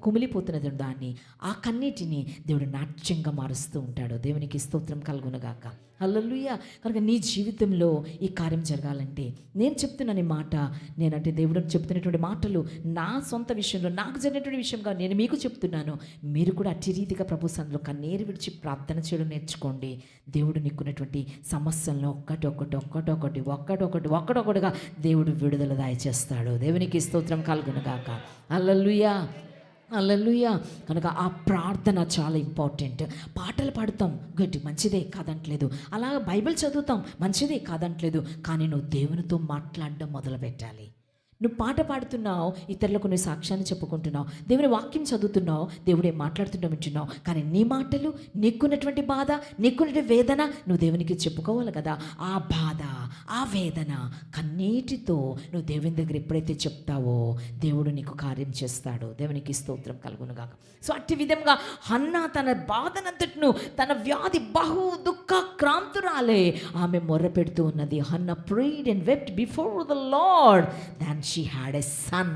[SPEAKER 1] కుమిలిపోతున్న దాన్ని, ఆ కన్నీటిని దేవుడు నాట్యంగా మారుస్తూ ఉంటాడు. దేవునికి స్తోత్రం కలుగునుగాక. హల్లెలూయా. కనుక నీ జీవితంలో ఈ కార్యం జరగాలంటే నేను చెప్తున్నాను ఈ మాట, నేనంటే దేవుడు చెప్తున్నటువంటి మాటలు నా సొంత విషయంలో నాకు జరిగినటువంటి విషయంగా నేను మీకు చెప్తున్నాను. మీరు కూడా అట్టి రీతిగా ప్రభు సన్నిధిలో కన్నీరు విడిచి ప్రార్థన చేయడం నేర్చుకోండి. దేవుడు నీకున్నటువంటి సమస్యలను ఒక్కటొక్కటిగా దేవుడు విడుదల దయచేస్తాడు. దేవునికి స్తోత్రం కలుగునుగాక. హల్లెలూయా, హల్లెలూయా. కనుక ఆ ప్రార్థన చాలా ఇంపార్టెంట్. పాటలు పాడుతాం, గట్టి మంచిదే కాదంటలేదు, అలా బైబిల్ చదువుతాం, మంచిదే కాదంటలేదు. కానీ నువ్వు దేవునితో మాట్లాడడం మొదలు పెట్టాలి. నువ్వు పాట పాడుతున్నావు, ఇతరులకు నువ్వు సాక్ష్యాన్ని చెప్పుకుంటున్నావు, దేవుని వాక్యం చదువుతున్నావు, దేవుడు ఏం మాట్లాడుతుంటో వింటున్నావు. కానీ నీ మాటలు, నీకున్నటువంటి బాధ, నీకున్నటువంటి వేదన నువ్వు దేవునికి చెప్పుకోవాలి కదా. ఆ బాధ, ఆ వేదన, కన్నీటితో నువ్వు దేవుని దగ్గర ఎప్పుడైతే చెప్తావో దేవుడు నీకు కార్యం చేస్తాడు. దేవునికి స్తోత్రం కలుగునుగాక. సో అట్టి విధంగా హన్నా తన బాధనంతటిను, తన వ్యాధి బహు దుఃఖాక్రాంతురాలే ఆమె మొర్ర పెడుతూ ఉన్నది. Hannah prayed and wept before the Lord then she had a son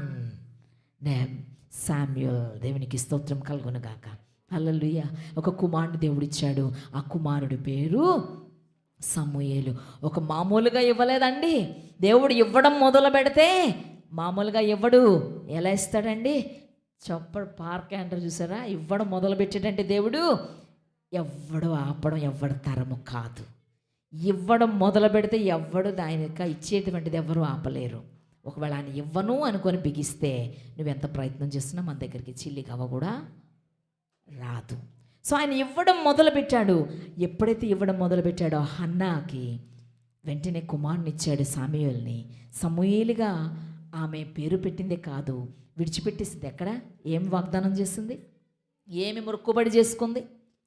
[SPEAKER 1] name Samuel. దేవునికి స్తోత్రం కలుగునుగాక. హల్లెలూయా. ఒక కుమారుడు దేవుడిచ్చాడు, ఆ కుమారుడి పేరు సమూయేలు. ఒక మామూలుగా ఇవ్వలేదండి, దేవుడు ఇవ్వడం మొదలు పెడితే మామూలుగా ఇవ్వడు. ఎలా ఇస్తాడండి? పార్క్ అంటారు చూసారా, ఇవ్వడం మొదలు పెట్టాడంటే దేవుడు ఎవ్వడు ఆపడం ఎవ్వడు తరము కాదు. ఇవ్వడం మొదలు పెడితే ఎవ్వడు ఆయన ఇచ్చేటువంటిది ఎవరు ఆపలేరు. ఒకవేళ ఆయన ఇవ్వను అనుకొని బిగిస్తే నువ్వెంత ప్రయత్నం చేసినా మన దగ్గరికి చిల్లి కవ్వ కూడా రాదు. సో ఆయన ఇవ్వడం మొదలుపెట్టాడు. ఎప్పుడైతే ఇవ్వడం మొదలుపెట్టాడో హన్నాకి వెంటనే కుమారుని ఇచ్చాడు, సమూయేలుని. సమూయేలుగా ఆమె పేరు పెట్టిందే కాదు, విడిచిపెట్టేసింది. ఎక్కడ ఏం వాగ్దానం చేసింది, ఏమి మొక్కుబడి చేసుకుంది.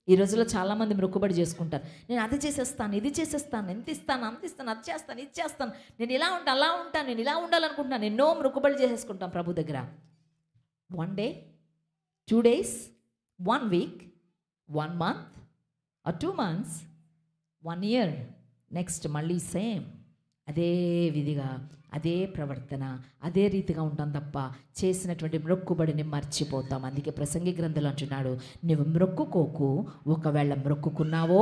[SPEAKER 1] ఈ రోజుల్లో చాలామంది మొక్కుబడి చేసుకుంటారు. నేను అది చేసేస్తాను, ఇది చేసేస్తాను, ఎంత ఇస్తాను, అంత ఇస్తాను, అది చేస్తాను, ఇది చేస్తాను, నేను ఇలా ఉంటాను, అలా ఉంటాను, నేను ఇలా ఉండాలనుకుంటున్నాను, ఎన్నో మొక్కుబడి చేసేసుకుంటాం ప్రభు దగ్గర. 1 day, 2 days, 1 week, 1 month or 2 months, 1 year, next మళ్ళీ సేమ్ అదే విధిగా, అదే ప్రవర్తన, అదే రీతిగా ఉంటాం తప్ప చేసినటువంటి మొక్కుబడిని మర్చిపోతాం. అందుకే ప్రసంగి గ్రంథంలో అంటున్నాడు, నువ్వు మొక్కుకోకు, ఒకవేళ మొక్కుకున్నావో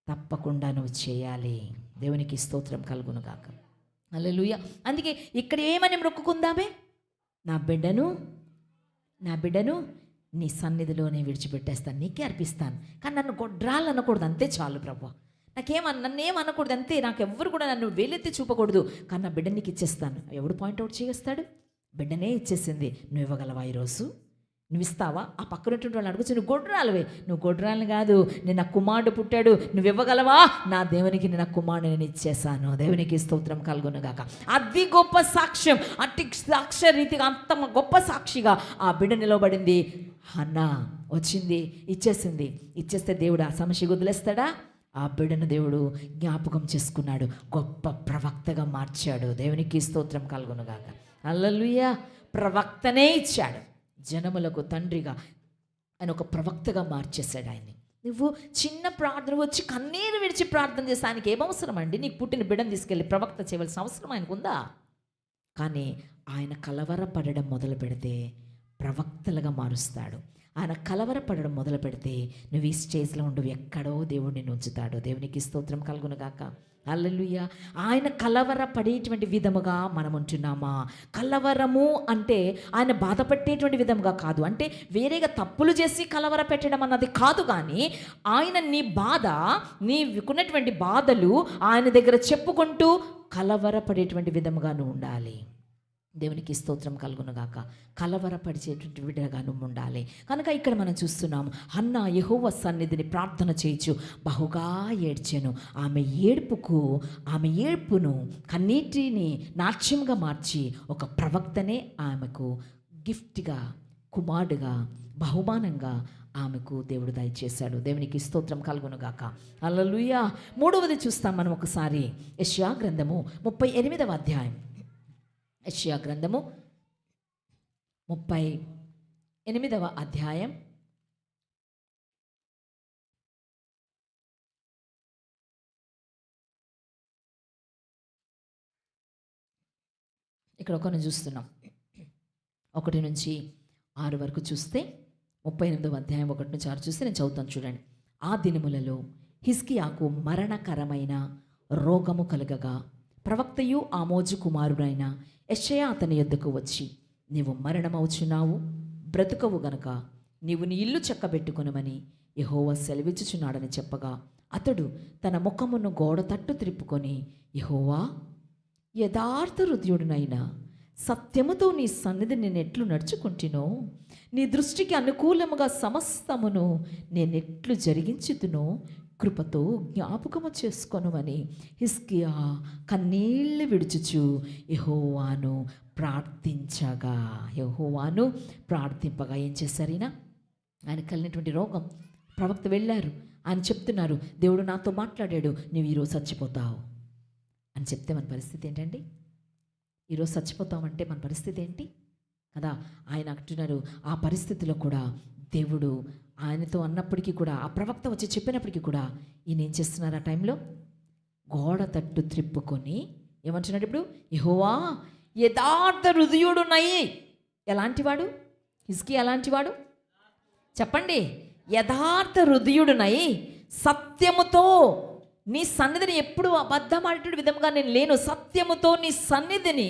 [SPEAKER 1] తప్పకుండా నువ్వు చేయాలి. దేవునికి స్తోత్రం కలుగును గాక. హల్లెలూయా. అందుకే ఇక్కడ ఏమని మొక్కుకుందామే, నా బిడ్డను నీ సన్నిధిలోనే విడిచిపెట్టేస్తాను, నీకే అర్పిస్తాను, కానీ నన్ను గొడ్రాలు అనకూడదు, అంతే చాలు ప్రభు. నన్నేం అనకూడదు, అంతే. నాకు ఎవ్వరు కూడా నన్ను వేలెత్తి చూపకూడదు, కానీ నా బిడ్డ నీకు ఇచ్చేస్తాను. ఎవడు పాయింట్అవుట్ చేస్తాడు? బిడ్డనే ఇచ్చేసింది. నువ్వు ఇవ్వగలవా ఈరోజు? నువ్వు ఇస్తావా? ఆ పక్కనటువంటి వాళ్ళు అడుగుచ్చు, నువ్వు గొడ్రాలువే. నువ్వు గొడ్రాలని కాదు, నేను నా కుమారుడు పుట్టాడు, నువ్వు ఇవ్వగలవా? నా దేవునికి నేను నా కుమారుడు నేను ఇచ్చేసాను. దేవునికి స్తోత్రం కలుగునుగాక. అది గొప్ప సాక్ష్యం. అట్టి సాక్ష్య రీతిగా అంత గొప్ప సాక్షిగా ఆ బిడ్డ నిలబడింది. హన్నా వచ్చింది, ఇచ్చేస్తే దేవుడు ఆ సమస్య వదిలేస్తాడా? ఆ బిడ్డను దేవుడు జ్ఞాపకం చేసుకున్నాడు, గొప్ప ప్రవక్తగా మార్చాడు. దేవునికి స్తోత్రం కలుగునుగాక. హల్లెలూయా. ప్రవక్తనే ఇచ్చాడు, జనములకు తండ్రిగా ఆయన ఒక ప్రవక్తగా మార్చేశాడు ఆయన్ని. నువ్వు చిన్న ప్రార్థన వచ్చి కన్నీరు విడిచి ప్రార్థన చేస్తే ఆయనకి ఏమవసరం అండి? నీకు పుట్టిన బిడ్డను తీసుకెళ్ళి ప్రవక్త చేయవలసిన అవసరం ఆయనకు ఉందా? కానీ ఆయన కలవరపడడం మొదలు పెడితే ప్రవక్తలుగా మారుస్తాడు. ఆయన కలవరపడడం మొదలు పెడితే నువ్వు ఈ స్టేజ్లో ఉండు, ఎక్కడో దేవుడు నిన్ను ఉంచుతాడు. దేవునికి స్తోత్రం కలుగునుగాక. హల్లెలూయా. ఆయన కలవరపడేటువంటి విధముగా మనం ఉంటున్నామా? కలవరము అంటే ఆయన బాధపడేటువంటి విధముగా కాదు, అంటే వేరేగా తప్పులు చేసి కలవర పెట్టడం అన్నది కాదు. కానీ ఆయన నీ బాధ, నీకున్నటువంటి బాధలు ఆయన దగ్గర చెప్పుకుంటూ కలవరపడేటువంటి విధముగా నువ్వు ఉండాలి. దేవునికి స్తోత్రం కలుగునుగాక. కలవరపరిచేటువంటి విడగా నువ్వు ఉండాలి. కనుక ఇక్కడ మనం చూస్తున్నాము, హన్నా యెహోవా సన్నిధిని ప్రార్థన చేయొచ్చు, బహుగా ఏడ్చెను. ఆమె ఏడ్పును కన్నీటిని నాట్యంగా మార్చి ఒక ప్రవక్తనే ఆమెకు గిఫ్ట్గా, కుమారుడుగా, బహుమానంగా ఆమెకు దేవుడు దయచేశాడు. దేవునికి స్తోత్రం కలుగునుగాక. హల్లెలూయా. 3వది చూస్తాం మనం ఒకసారి. యెషయా గ్రంథము 38వ అధ్యాయం. యెషయా గ్రంథము 38వ అధ్యాయం. ఇక్కడ ఒకరిని చూస్తున్నాం, 1 నుంచి 6 వరకు చూస్తే, 38వ అధ్యాయం 1 నుంచి 6 చూస్తే నేను చదువుతాను చూడండి. ఆ దినములలో హిజ్కియాకు మరణకరమైన రోగము కలుగగా ప్రవక్తయు ఆమోజు కుమారుడైన యెషయా అతని యొద్దకు వచ్చి, నీవు మరణమవుచున్నావు, బ్రతుకవు గనుక నీవు నీ ఇల్లు చక్కబెట్టుకొనమని యెహోవా సెలవిచ్చుచున్నాడని చెప్పగా, అతడు తన ముఖమును గోడ తట్టు త్రిప్పుకొని, యెహోవా, యథార్థ హృదయుడినైనా సత్యముతో నీ సన్నిధి నేనెట్లు నడుచుకుంటునో, నీ దృష్టికి అనుకూలముగా సమస్తమును నేనెట్లు జరిగించుతునో కృపతో జ్ఞాపకము చేసుకొనుమని హిజ్కియా కన్నీళ్లు విడుచుచు యెహోవాను ప్రార్థింపగా ఏం చేశారైనా? ఆయన కలిగినటువంటి రోగం, ప్రవక్త వెళ్ళారు, ఆయన చెప్తున్నారు, దేవుడు నాతో మాట్లాడాడు, నువ్వు ఈరోజు చచ్చిపోతావు అని చెప్తే మన పరిస్థితి ఏంటండి? ఈరోజు చచ్చిపోతామంటే మన పరిస్థితి ఏంటి కదా? ఆయన అంటున్నారు, ఆ పరిస్థితిలో కూడా దేవుడు ఆయనతో అన్నప్పటికీ కూడా, ఆ ప్రవక్త వచ్చి చెప్పినప్పటికీ కూడా ఈయన ఏం చేస్తున్నారు? ఆ టైంలో గోడ తట్టు త్రిప్పుకొని ఏమంటున్నాడు ఇప్పుడు? యెహోవా యథార్థ హృదయుడున్నాయి. ఎలాంటివాడు హిజ్కియా? ఎలాంటివాడు చెప్పండి? యథార్థ హృదయుడున్నాయి, సత్యముతో నీ సన్నిధిని ఎప్పుడు అబద్ధమాడేటువంటి విధంగా నేను లేను, సత్యముతో నీ సన్నిధిని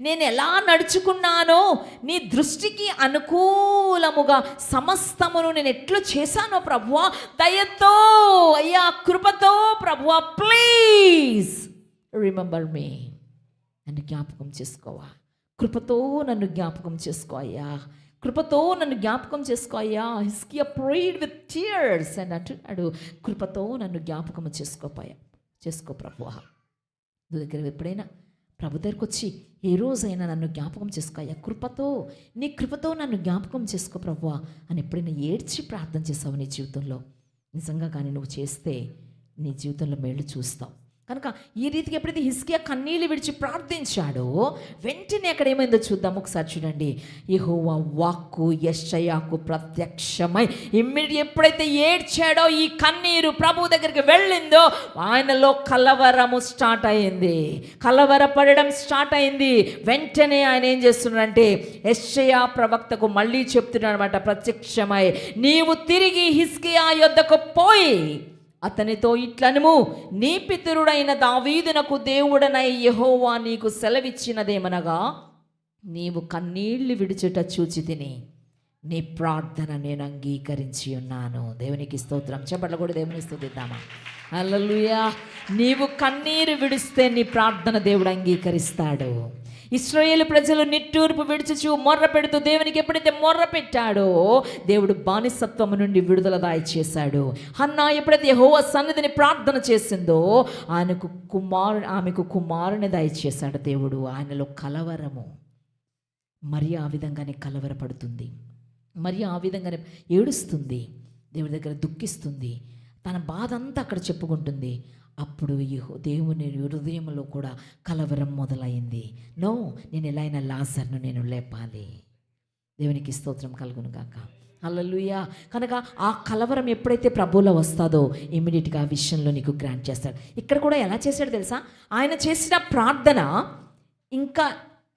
[SPEAKER 1] నేను ఎలా నడుచుకున్నానో, నీ దృష్టికి అనుకూలముగా సమస్తమును నేను ఎట్లు చేశానో ప్రభువా, దయతో అయ్యా, కృపతో ప్రభువా, ప్లీజ్ రిమెంబర్ మీ. నన్ను జ్ఞాపకం చేసుకోవా, కృపతో నన్ను జ్ఞాపకం చేసుకో అయ్యా, కృపతో నన్ను జ్ఞాపకం చేసుకో అయ్యా. హిస్కియా ప్రేయిడ్ విత్ టీయర్స్ అని అంటున్నాడు, కృపతో నన్ను జ్ఞాపకం చేసుకో ప్రభువా. నువ్వు దగ్గర ఎప్పుడైనా ప్రభు దగ్గరకు వచ్చి ఏ రోజైనా నన్ను జ్ఞాపకం చేసుకో అయ్యా, కృపతో, నీ కృపతో నన్ను జ్ఞాపకం చేసుకో ప్రభువా అని ఎప్పుడైనా ఏడ్చి ప్రార్థన చేసావు నీ జీవితంలో? నిజంగా కానీ నువ్వు చేస్తే నీ జీవితంలో మేళ్ళు చూస్తావు. కనుక ఈ రీతికి ఎప్పుడైతే హిస్కియా కన్నీళ్ళు విడిచి ప్రార్థించాడో వెంటనే అక్కడ ఏమైందో చూద్దాం ఒకసారి. చూడండి, యెహోవా వాక్కు యెషయాకు ప్రత్యక్షమై ఎప్పుడైతే ఏడ్చాడో, ఈ కన్నీరు ప్రభు దగ్గరికి వెళ్ళిందో, ఆయనలో కలవరము స్టార్ట్ అయింది, కలవరపడడం స్టార్ట్ అయింది. వెంటనే ఆయన ఏం చేస్తున్నాడంటే యెషయా ప్రవక్తకు మళ్ళీ చెప్తున్నాడు అనమాట, ప్రత్యక్షమై నీవు తిరిగి హిస్కియా యొద్దకు పోయి అతనితో ఇట్లనుము, నీ పితరుడైన దావీదునకు దేవుడనై యెహోవా నీకు సెలవిచ్చినదేమనగా, నీవు కన్నీళ్లు విడిచుట చూచి తిని నీ ప్రార్థన నేను అంగీకరించి ఉన్నాను. దేవునికి స్తోత్రం. చెప్పట్ల కూడా దేవుని స్తుతిద్దామా? హల్లెలూయా. నీవు కన్నీరు విడిస్తే నీ ప్రార్థన దేవుడు అంగీకరిస్తాడు. ఇశ్రాయేలు ప్రజలు నిట్టూర్పు విడిచుచు మొర్ర పెడుతూ దేవునికి ఎప్పుడైతే మొర్ర పెట్టాడో దేవుడు బానిసత్వము నుండి విడుదల దయచేశాడు. హన్నా ఎప్పుడైతే యెహోవా సన్నిధిని ప్రార్థన చేసిందో ఆమెకు కుమారుని దయచేశాడు దేవుడు. ఆయనలో కలవరము. మరియ ఆ విధంగానే కలవరపడుతుంది, మరియ ఆ విధంగానే ఏడుస్తుంది, దేవుడి దగ్గర దుఃఖిస్తుంది, తన బాధ అంతా అక్కడ చెప్పుకుంటుంది. అప్పుడు దేవుని హృదయంలో కూడా కలవరం మొదలైంది. నో, నేను ఎలా అయినా లాజర్ను నేను లేపాలి. దేవునికి స్తోత్రం కలుగును గాక. హల్లెలూయా. కనుక ఆ కలవరం ఎప్పుడైతే ప్రభువులో వస్తాదో ఇమ్మీడియట్గా ఆ విషయంలో నీకు గ్రాంట్ చేస్తాడు. ఇక్కడ కూడా ఎలా చేశాడు తెలుసా? ఆయన చేసిన ప్రార్థన, ఇంకా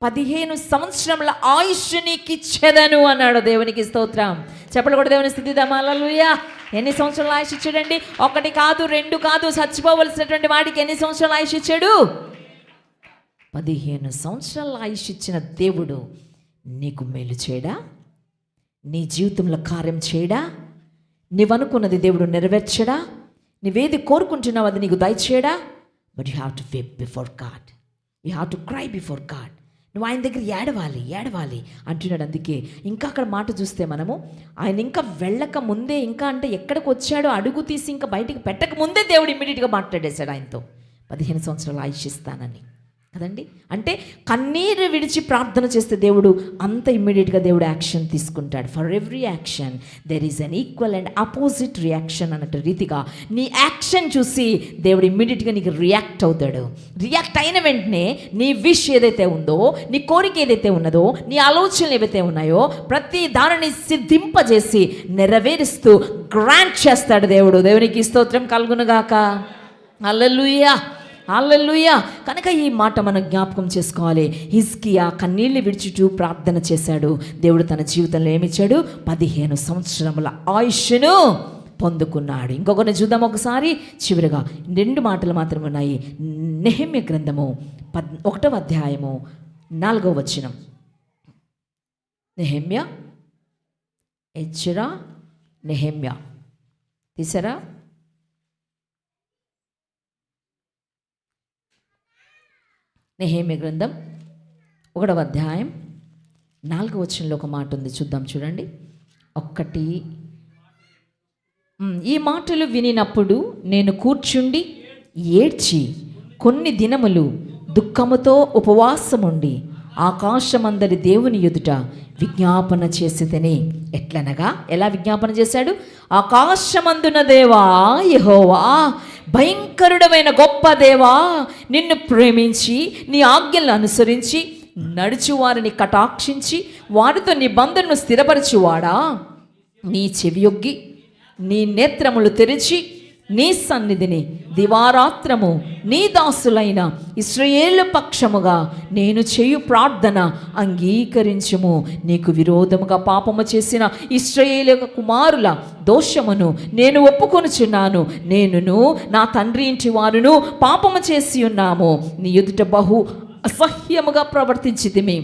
[SPEAKER 1] 15 సంవత్సరముల ఆయుష్ నీకు ఇచ్చేదను అన్నాడు. దేవునికి స్తోత్రం. చెప్పలు కూడా దేవుని స్తుతిద్దామా? హల్లెలూయా. ఎన్ని సంవత్సరాల ఆయుష్ ఇచ్చాడండి? 1 కాదు 2 కాదు, చచ్చిపోవలసినటువంటి వాడికి ఎన్ని సంవత్సరాల ఆయుష్ ఇచ్చాడు? 15 సంవత్సరాల ఆయుష్ ఇచ్చిన దేవుడు నీకు మేలు చేయడా? నీ జీవితంలో కార్యం చేయడా? నీవనుకున్నది దేవుడు నెరవేర్చడా? నీవేది కోరుకుంటున్నావు అది నీకు దయచేయడా? But you have to weep before God, you have to cry before God. నువ్వు ఆయన దగ్గర ఏడవాలి అంటున్నాడు. అందుకే ఇంకా అక్కడ మాట చూస్తే మనము ఆయన ఇంకా వెళ్ళక ముందే, ఇంకా అంటే ఎక్కడికి వచ్చాడో అడుగు తీసి ఇంకా బయటికి పెట్టక ముందే దేవుడు ఇమ్మీడియట్గా మాట్లాడేశాడు ఆయనతో, 15 సంవత్సరాలు ఆయుష్ ఇస్తానని కదండి. అంటే కన్నీరు విడిచి ప్రార్థన చేస్తే దేవుడు అంత ఇమ్మీడియట్గా దేవుడు యాక్షన్ తీసుకుంటాడు. For every action there is an equal and opposite reaction అన్నట్టు రీతిగా నీ యాక్షన్ చూసి దేవుడు ఇమ్మీడియట్గా నీకు రియాక్ట్ అవుతాడు. రియాక్ట్ అయిన వెంటనే నీ విష్ ఏదైతే ఉందో, నీ కోరిక ఏదైతే ఉన్నదో, నీ ఆలోచనలు ఏవైతే ఉన్నాయో ప్రతి దానిని సిద్ధింపజేసి నెరవేరుస్తూ గ్రాంట్ చేస్తాడు దేవుడు. దేవునికి స్తోత్రం కలుగునుగాక. హల్లెలూయా, హల్లెలూయా. కనుక ఈ మాట మనం జ్ఞాపకం చేసుకోవాలి. హిజ్కియా కన్నీళ్లు విడిచుటూ ప్రార్థన చేశాడు. దేవుడు తన జీవితంలో ఏమిచ్చాడు? 15 సంవత్సరముల ఆయుష్ను పొందుకున్నాడు. ఇంకొకరిని చూద్దాం ఒకసారి. చివరిగా 2 మాటలు మాత్రమే ఉన్నాయి. నెహెమ్యా గ్రంథము 1వ అధ్యాయము 4వ వచనం. నెహెమ్యా, ఎజ్రా, నెహెమ్యా తీసారా? నెహెమ్యా గ్రంథం 1వ అధ్యాయం 4వ వచనంలో ఒక మాట ఉంది, చూద్దాం. చూడండి. ఈ మాటలు వినినప్పుడు నేను కూర్చుండి ఏడ్చి కొన్ని దినములు దుఃఖముతో ఉపవాసముండి ఆకాశమందరి దేవుని ఎదుట విజ్ఞాపన చేసితేనే. ఎట్లనగా, ఎలా విజ్ఞాపన చేశాడు? ఆకాశమందున దేవా యెహోవా, భయంకరుడమైన గొప్ప దేవా, నిన్ను ప్రేమించి నీ ఆజ్ఞలను అనుసరించి నడుచు వారిని కటాక్షించి వారితో నిబంధనను స్థిరపరచువాడా, నీ చెవియొగ్గి నీ నేత్రములు తెరిచి నీ సన్నిధిని దివారాత్రము నీ దాసులైన ఇశ్రాయేలు పక్షముగా నేను చేయు ప్రార్థన అంగీకరించుము. నీకు విరోధముగా పాపము చేసిన ఇశ్రాయేలు కుమారుల దోషమును నేను ఒప్పుకొనుచున్నాను. నేనును నా తండ్రి ఇంటి వారును పాపము చేసి ఉన్నాము. నీ ఎదుట బహు అసహ్యముగా ప్రవర్తించితిమి.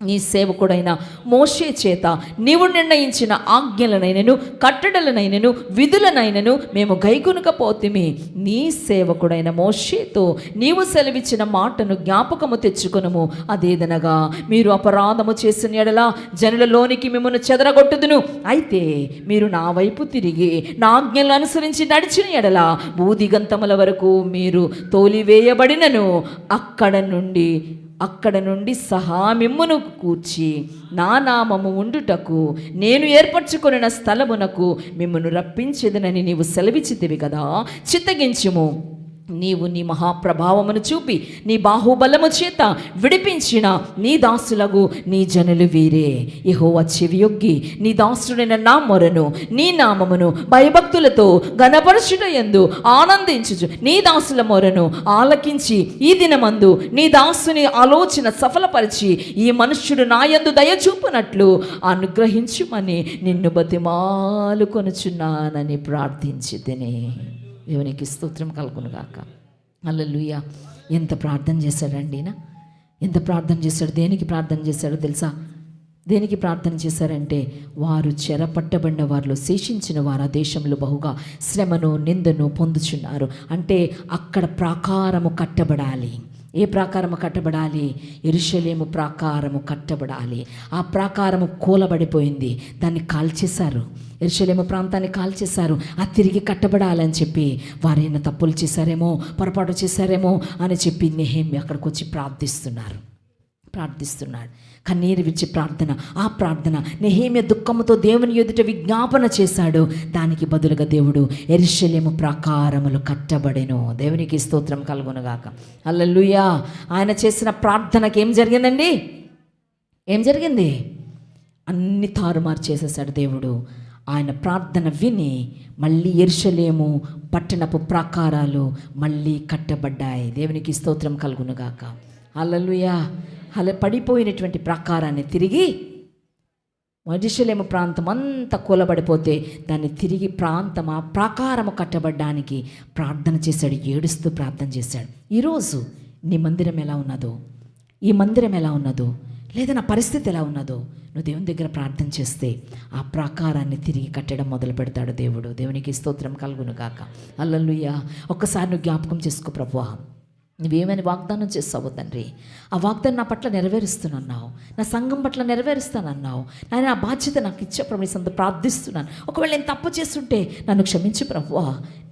[SPEAKER 1] నీ సేవకుడైన మోషే చేత నీవు నిర్ణయించిన ఆజ్ఞలనైనను కట్టడలనైనను విధులనైనను మేము గైకొనకపోతిమి. నీ సేవకుడైన మోషేతో నీవు సెలవిచ్చిన మాటను జ్ఞాపకము తెచ్చుకొనుము. అదేదనగా, మీరు అపరాధము చేసిన ఎడల జనులలోనికి మిమ్మల్ని చెదరగొట్టుదును. అయితే మీరు నా వైపు తిరిగి నా ఆజ్ఞలను అనుసరించి నడిచిన ఎడల బూదిగంతముల వరకు మీరు తోలివేయబడినను అక్కడ నుండి సహా మిమ్మును కూర్చి నా నామము ఉండుటకు నేను ఏర్పరచుకొనిన స్థలమునకు మిమ్మును రప్పించెదనని నీవు సెలవిచ్చితివి కదా. చిత్తగించుము. నీవు నీ మహాప్రభావమును చూపి నీ బాహుబలము చేత విడిపించిన నీ దాసులకు నీ జనులు వీరే. యెహోవా చెవియొగ్గి నీ దాసుడైన నా మొరను నీ నామమును భయభక్తులతో ఘనపరచుట యందు ఆనందించుచు నీ దాసుల మొరను ఆలకించి ఈ దినమందు నీ దాసుని ఆలోచన సఫలపరిచి ఈ మనుష్యుడు నా యందు దయ చూపునట్లు అనుగ్రహించుమని నిన్ను బతిమాలు కొనుచున్నానని ప్రార్థించితిని. దేవునికి స్తోత్రం కలుగునుగాక. హల్లెలూయా. ఎంత ప్రార్థన చేశాడండి ఈయన, ఎంత ప్రార్థన చేశాడు. దేనికి ప్రార్థన చేశాడో తెలుసా? దేనికి ప్రార్థన చేశారంటే, వారు చెరపట్టబడిన వారిలో శేషించిన వారు ఆ దేశంలో బహుగా శ్రమను నిందను పొందుచున్నారు. అంటే అక్కడ ప్రాకారము కట్టబడాలి. ఏ ప్రాకారము కట్టబడాలి? యెరూషలేము ప్రాకారము కట్టబడాలి. ఆ ప్రాకారము కూలబడిపోయింది, దాన్ని కాల్చేశారు. యెరూషలేము ప్రాంతాన్ని కాల్చేశారు. అది తిరిగి కట్టబడాలని చెప్పి వారైనా తప్పులు చేశారేమో, పొరపాటు చేశారేమో అని చెప్పి నెహెమ్యా అక్కడికి వచ్చి ప్రార్థిస్తున్నాడు. కన్నీరు విడిచి ప్రార్థన. ఆ ప్రార్థన నెహెమ్యా దుఃఖముతో దేవుని ఎదుట విజ్ఞాపన చేశాడు. దానికి బదులుగా దేవుడు యెరూషలేము ప్రాకారములు కట్టబడెను. దేవునికి స్తోత్రం కలుగునుగాక. హల్లెలూయా. ఆయన చేసిన ప్రార్థనకి ఏం జరిగిందండి? ఏం జరిగింది? అన్ని తారుమారు చేసేసాడు దేవుడు. ఆయన ప్రార్థన విని మళ్ళీ యెరూషలేము పట్టణపు ప్రాకారాలు మళ్ళీ కట్టబడ్డాయి. దేవునికి స్తోత్రం కలుగునుగాక. హల్లెలూయా. అలా పడిపోయినటువంటి ప్రాకారాన్ని తిరిగి, యెరూషలేము ప్రాంతం అంతా కూలబడిపోతే దాన్ని తిరిగి ఆ ప్రాకారము కట్టబడ్డానికి ప్రార్థన చేశాడు. ఏడుస్తూ ప్రార్థన చేశాడు. ఈరోజు నీ మందిరం ఎలా ఉన్నదో, ఈ మందిరం ఎలా ఉన్నదో, లేదా నా పరిస్థితి ఎలా ఉన్నదో, నువ్వు దేవుని దగ్గర ప్రార్థన చేస్తే ఆ ప్రాకారాన్ని తిరిగి కట్టడం మొదలు పెడతాడు దేవుడు. దేవునికి స్తోత్రం కలుగును గాక. హల్లెలూయా. ఒక్కసారి నువ్వు జ్ఞాపకం చేసుకో, ప్రభువా నువ్వేమని వాగ్దానం చేస్తావు తండ్రి, ఆ వాగ్దానం నా పట్ల నెరవేరుస్తున్నావు, నా సంఘం పట్ల నెరవేరుస్తానన్నావు. నేను ఆ బాధ్యత నాకు ఇచ్చే ప్రభు, సంత ప్రార్థిస్తున్నాను. ఒకవేళ నేను తప్పు చేస్తుంటే నన్ను క్షమించు ప్రభువా,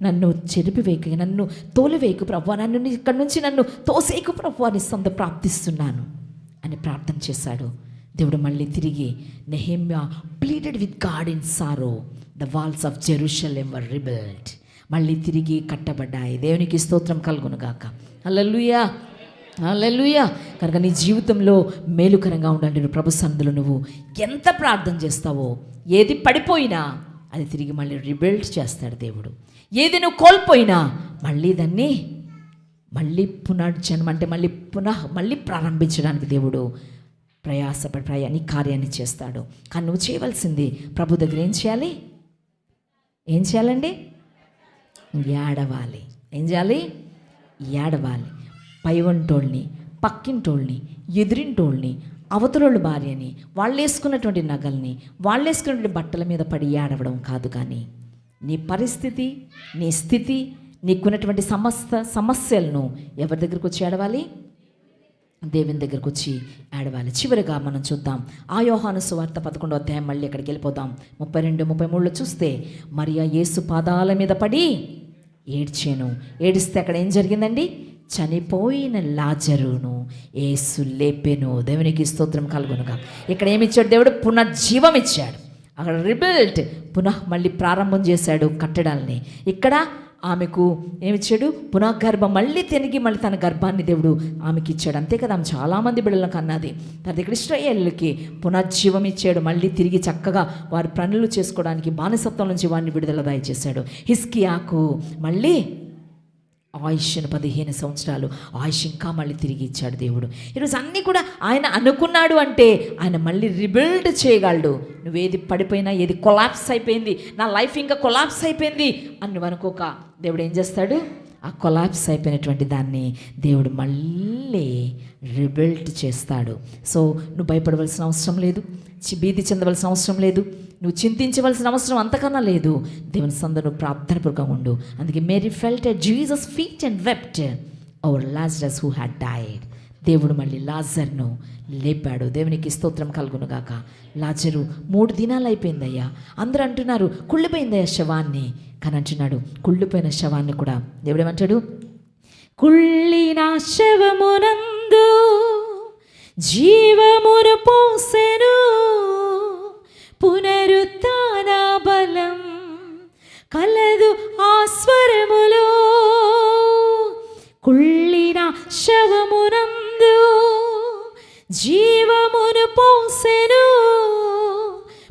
[SPEAKER 1] నన్ను చెరిపివేయకు, నన్ను తోలివేయకు ప్రభువా, నన్ను ఇక్కడి నుంచి నన్ను తోసేయకు ప్రభువా అని సంత ప్రార్థిస్తున్నాను అని ప్రార్థన చేశాడు. దేవుడు మళ్ళీ తిరిగి Nehemiah pleaded with God in sorrow, the walls of Jerusalem were rebuilt. మళ్ళీ తిరిగి కట్టబడ్డాయి. దేవునికి స్తోత్రం కలుగును గాక. హల్లెలూయా, హల్లెలూయా. కనుక నీ జీవితంలో మేలుకరంగా ఉండాలి. నువ్వు ప్రభు సన్నిధిలో నువ్వు ఎంత ప్రార్థన చేస్తావో, ఏది పడిపోయినా అది తిరిగి మళ్ళీ రిబిల్డ్ చేస్తాడు దేవుడు. ఏది నువ్వు కోల్పోయినా మళ్ళీ దాన్ని పునర్జన్మ అంటే మళ్ళీ ప్రారంభించడానికి దేవుడు ప్రయాసపడి నీ కార్యాన్ని చేస్తాడు. కానీ నువ్వు చేయవలసింది ప్రభు దగ్గర ఏం చేయాలండి? ఏడవాలి. ఏం చేయాలి? ఏడవాలి. పైవంటోళ్ళని, పక్కింటోళ్ళని, ఎదురింటోళ్ళని, అవతలోళ్ళ భార్యని, వాళ్ళు వేసుకున్నటువంటి నగల్ని, వాళ్ళు వేసుకున్నటువంటి బట్టల మీద పడి ఏడవడం కాదు. కానీ నీ పరిస్థితి, నీ స్థితి, నీకున్నటువంటి సమస్యలను ఎవరి దగ్గరకు వచ్చి ఏడవాలి? దేవుని దగ్గరకు వచ్చి ఏడవాలి. చివరిగా మనం చూద్దాం ఆ యోహాను సువార్త 11వ అధ్యాయం. మళ్ళీ అక్కడికి వెళ్ళిపోదాం. 32, 33 చూస్తే, మరియా యేసు పాదాల మీద పడి ఏడ్చాను. ఏడిస్తే అక్కడ ఏం జరిగిందండి? చనిపోయిన లాజరును యేసు లేపెను. దేవునికి స్తోత్రం కలుగునుగా. ఇక్కడ ఏమిచ్చాడు దేవుడు? పునర్జీవం ఇచ్చాడు. అక్కడ రిబిల్ట్, మళ్ళీ ప్రారంభం చేశాడు కట్టడాల్ని. ఇక్కడ ఆమెకు ఏమిచ్చాడు? పునఃగర్భం. మళ్ళీ తన గర్భాన్ని దేవుడు ఆమెకి ఇచ్చాడు. అంతే కదా, ఆమె చాలామంది బిడ్డలకు అన్నది. తన దగ్గర ఇశ్రాయేలుకి పునర్జీవం ఇచ్చాడు. మళ్ళీ తిరిగి చక్కగా వారి పనులు చేసుకోవడానికి, బానిసత్వం నుంచి వారిని విడుదల దయచేశాడు. హిజ్కియాకు మళ్ళీ ఆయుష్ను 15 సంవత్సరాలు ఆయుష్ ఇంకా మళ్ళీ తిరిగి ఇచ్చాడు దేవుడు. ఈరోజు అన్నీ కూడా ఆయన అనుకున్నాడు అంటే ఆయన మళ్ళీ రిబిల్డ్ చేయగలడు. నువ్వేది పడిపోయినా, ఏది కొలాప్స్ అయిపోయింది, నా లైఫ్ ఇంకా కొలాప్స్ అయిపోయింది అని నువ్వు అనుకోక, దేవుడు ఏం చేస్తాడు? ఆ కొలాప్స్ అయిపోయినటువంటి దాన్ని దేవుడు మళ్ళీ రిబిల్డ్ చేస్తాడు. సో నువ్వు భయపడవలసిన అవసరం లేదు, భీతి చెందవలసిన అవసరం లేదు, నువ్వు చింతించవలసిన అవసరం అంతకన్నా లేదు. దేవుని సందర్భంలో నువ్వు ప్రార్థనపూర్వకంగా ఉండు. అందుకే Mary felt at Jesus feet and wept over Lazarus who had died. దేవుడు మళ్ళీ లాజర్ను లేపాడు. దేవునికి స్తోత్రం కలుగును గాక. లాజరు 3 దినాలు అయిపోయిందయ్యా. అందరూ అంటున్నారు కుళ్ళిపోయిందయ్యా శవాన్ని, కానీ అంటున్నాడు కుళ్ళిపోయిన శవాన్ని కూడా దేవుడు ఏమంటాడు, కుళ్ళిన శవమునందు జీవమును పోసెను, పునరుత్థాన బలం కలదు ఆ స్వరములో. కుళ్ళిన శవమునందు జీవమును పోసెను,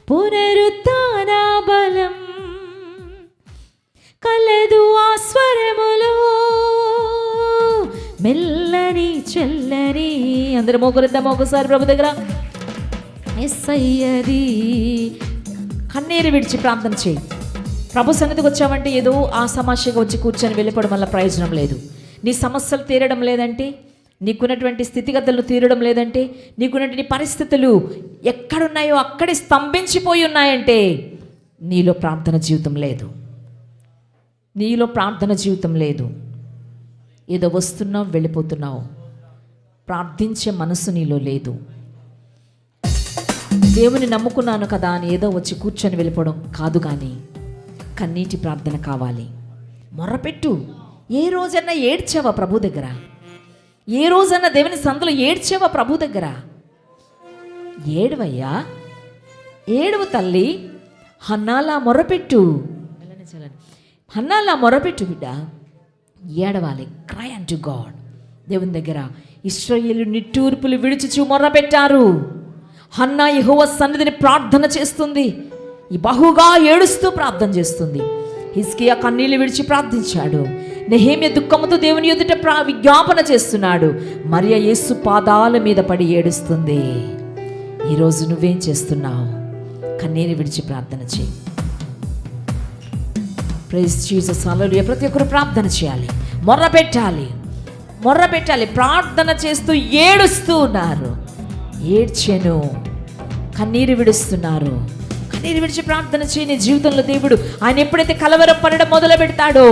[SPEAKER 1] పునరుత్థాన బలం కలదు ఆ స్వరములో. మెల్లని చల్లని అందరూ మోకరిద్దాం ఒకసారి ప్రభు దగ్గర. యేసయ్యది కన్నీరు విడిచి ప్రార్థన చేయి. ప్రభు సన్నిధికి వచ్చావంటే ఏదో ఆ సమస్యగా వచ్చి కూర్చొని వెళ్ళిపోవడం వల్ల ప్రయోజనం లేదు. నీ సమస్యలు తీరడం లేదంటే, నీకున్నటువంటి స్థితిగతులు తీరడం లేదంటే, నీకున్నటువంటి పరిస్థితులు ఎక్కడున్నాయో అక్కడే స్తంభించిపోయి ఉన్నాయంటే నీలో ప్రార్థన జీవితం లేదు. నీలో ప్రార్థన జీవితం లేదు. ఏదో వస్తున్నావు వెళ్ళిపోతున్నావు, ప్రార్థించే మనసు నీలో లేదు. దేవుని నమ్ముకున్నాను కదా అని ఏదో వచ్చి కూర్చొని వెళ్ళిపోవడం కాదు, కానీ కన్నీటి ప్రార్థన కావాలి. మొర్రపెట్టు. ఏ రోజన్నా ఏడ్చావా ప్రభు దగ్గర? ఏ రోజన్నా దేవుని సందులో ఏడ్చావా ప్రభు దగ్గర? ఏడవయ్యా, ఏడవ తల్లి. హన్నాలా మొర్రపెట్టు, హన్నాలా మొర్రపెట్టు బిడ్డ. ఏడవాలి. క్రై అంటు గాడ్. దేవుని దగ్గర ఇశ్రాయేలు నిట్టూర్పులు విడిచుచు మొర్రపెట్టారు. హన్నా యెహోవా సన్నిధిని ప్రార్థన చేస్తుంది, ఈ బహుగా ఏడుస్తూ ప్రార్థన చేస్తుంది. హిజ్కియా కన్నీళ్లు విడిచి ప్రార్థించాడు. నెహెమ్యా దుఃఖముతో దేవుని ఎదుట విజ్ఞాపన చేస్తున్నాడు. మరియ యేసు పాదాల మీద పడి ఏడుస్తుంది. ఈరోజు నువ్వేం చేస్తున్నావు? కన్నీరు విడిచి ప్రార్థన చేయి. ప్రైజ్ జీసస్, హల్లెలూయా. ప్రతి ఒక్కరు ప్రార్థన చేయాలి, మొర్ర పెట్టాలి. ప్రార్థన చేస్తూ ఏడుస్తూ ఉన్నారు. ఏడ్చెను, కన్నీరు విడుస్తున్నారు. కన్నీరు విడిచి ప్రార్థన చేయి. నీ జీవితంలో దేవుడు ఆయన ఎప్పుడైతే కలవరం పడడం మొదలు పెడతాడో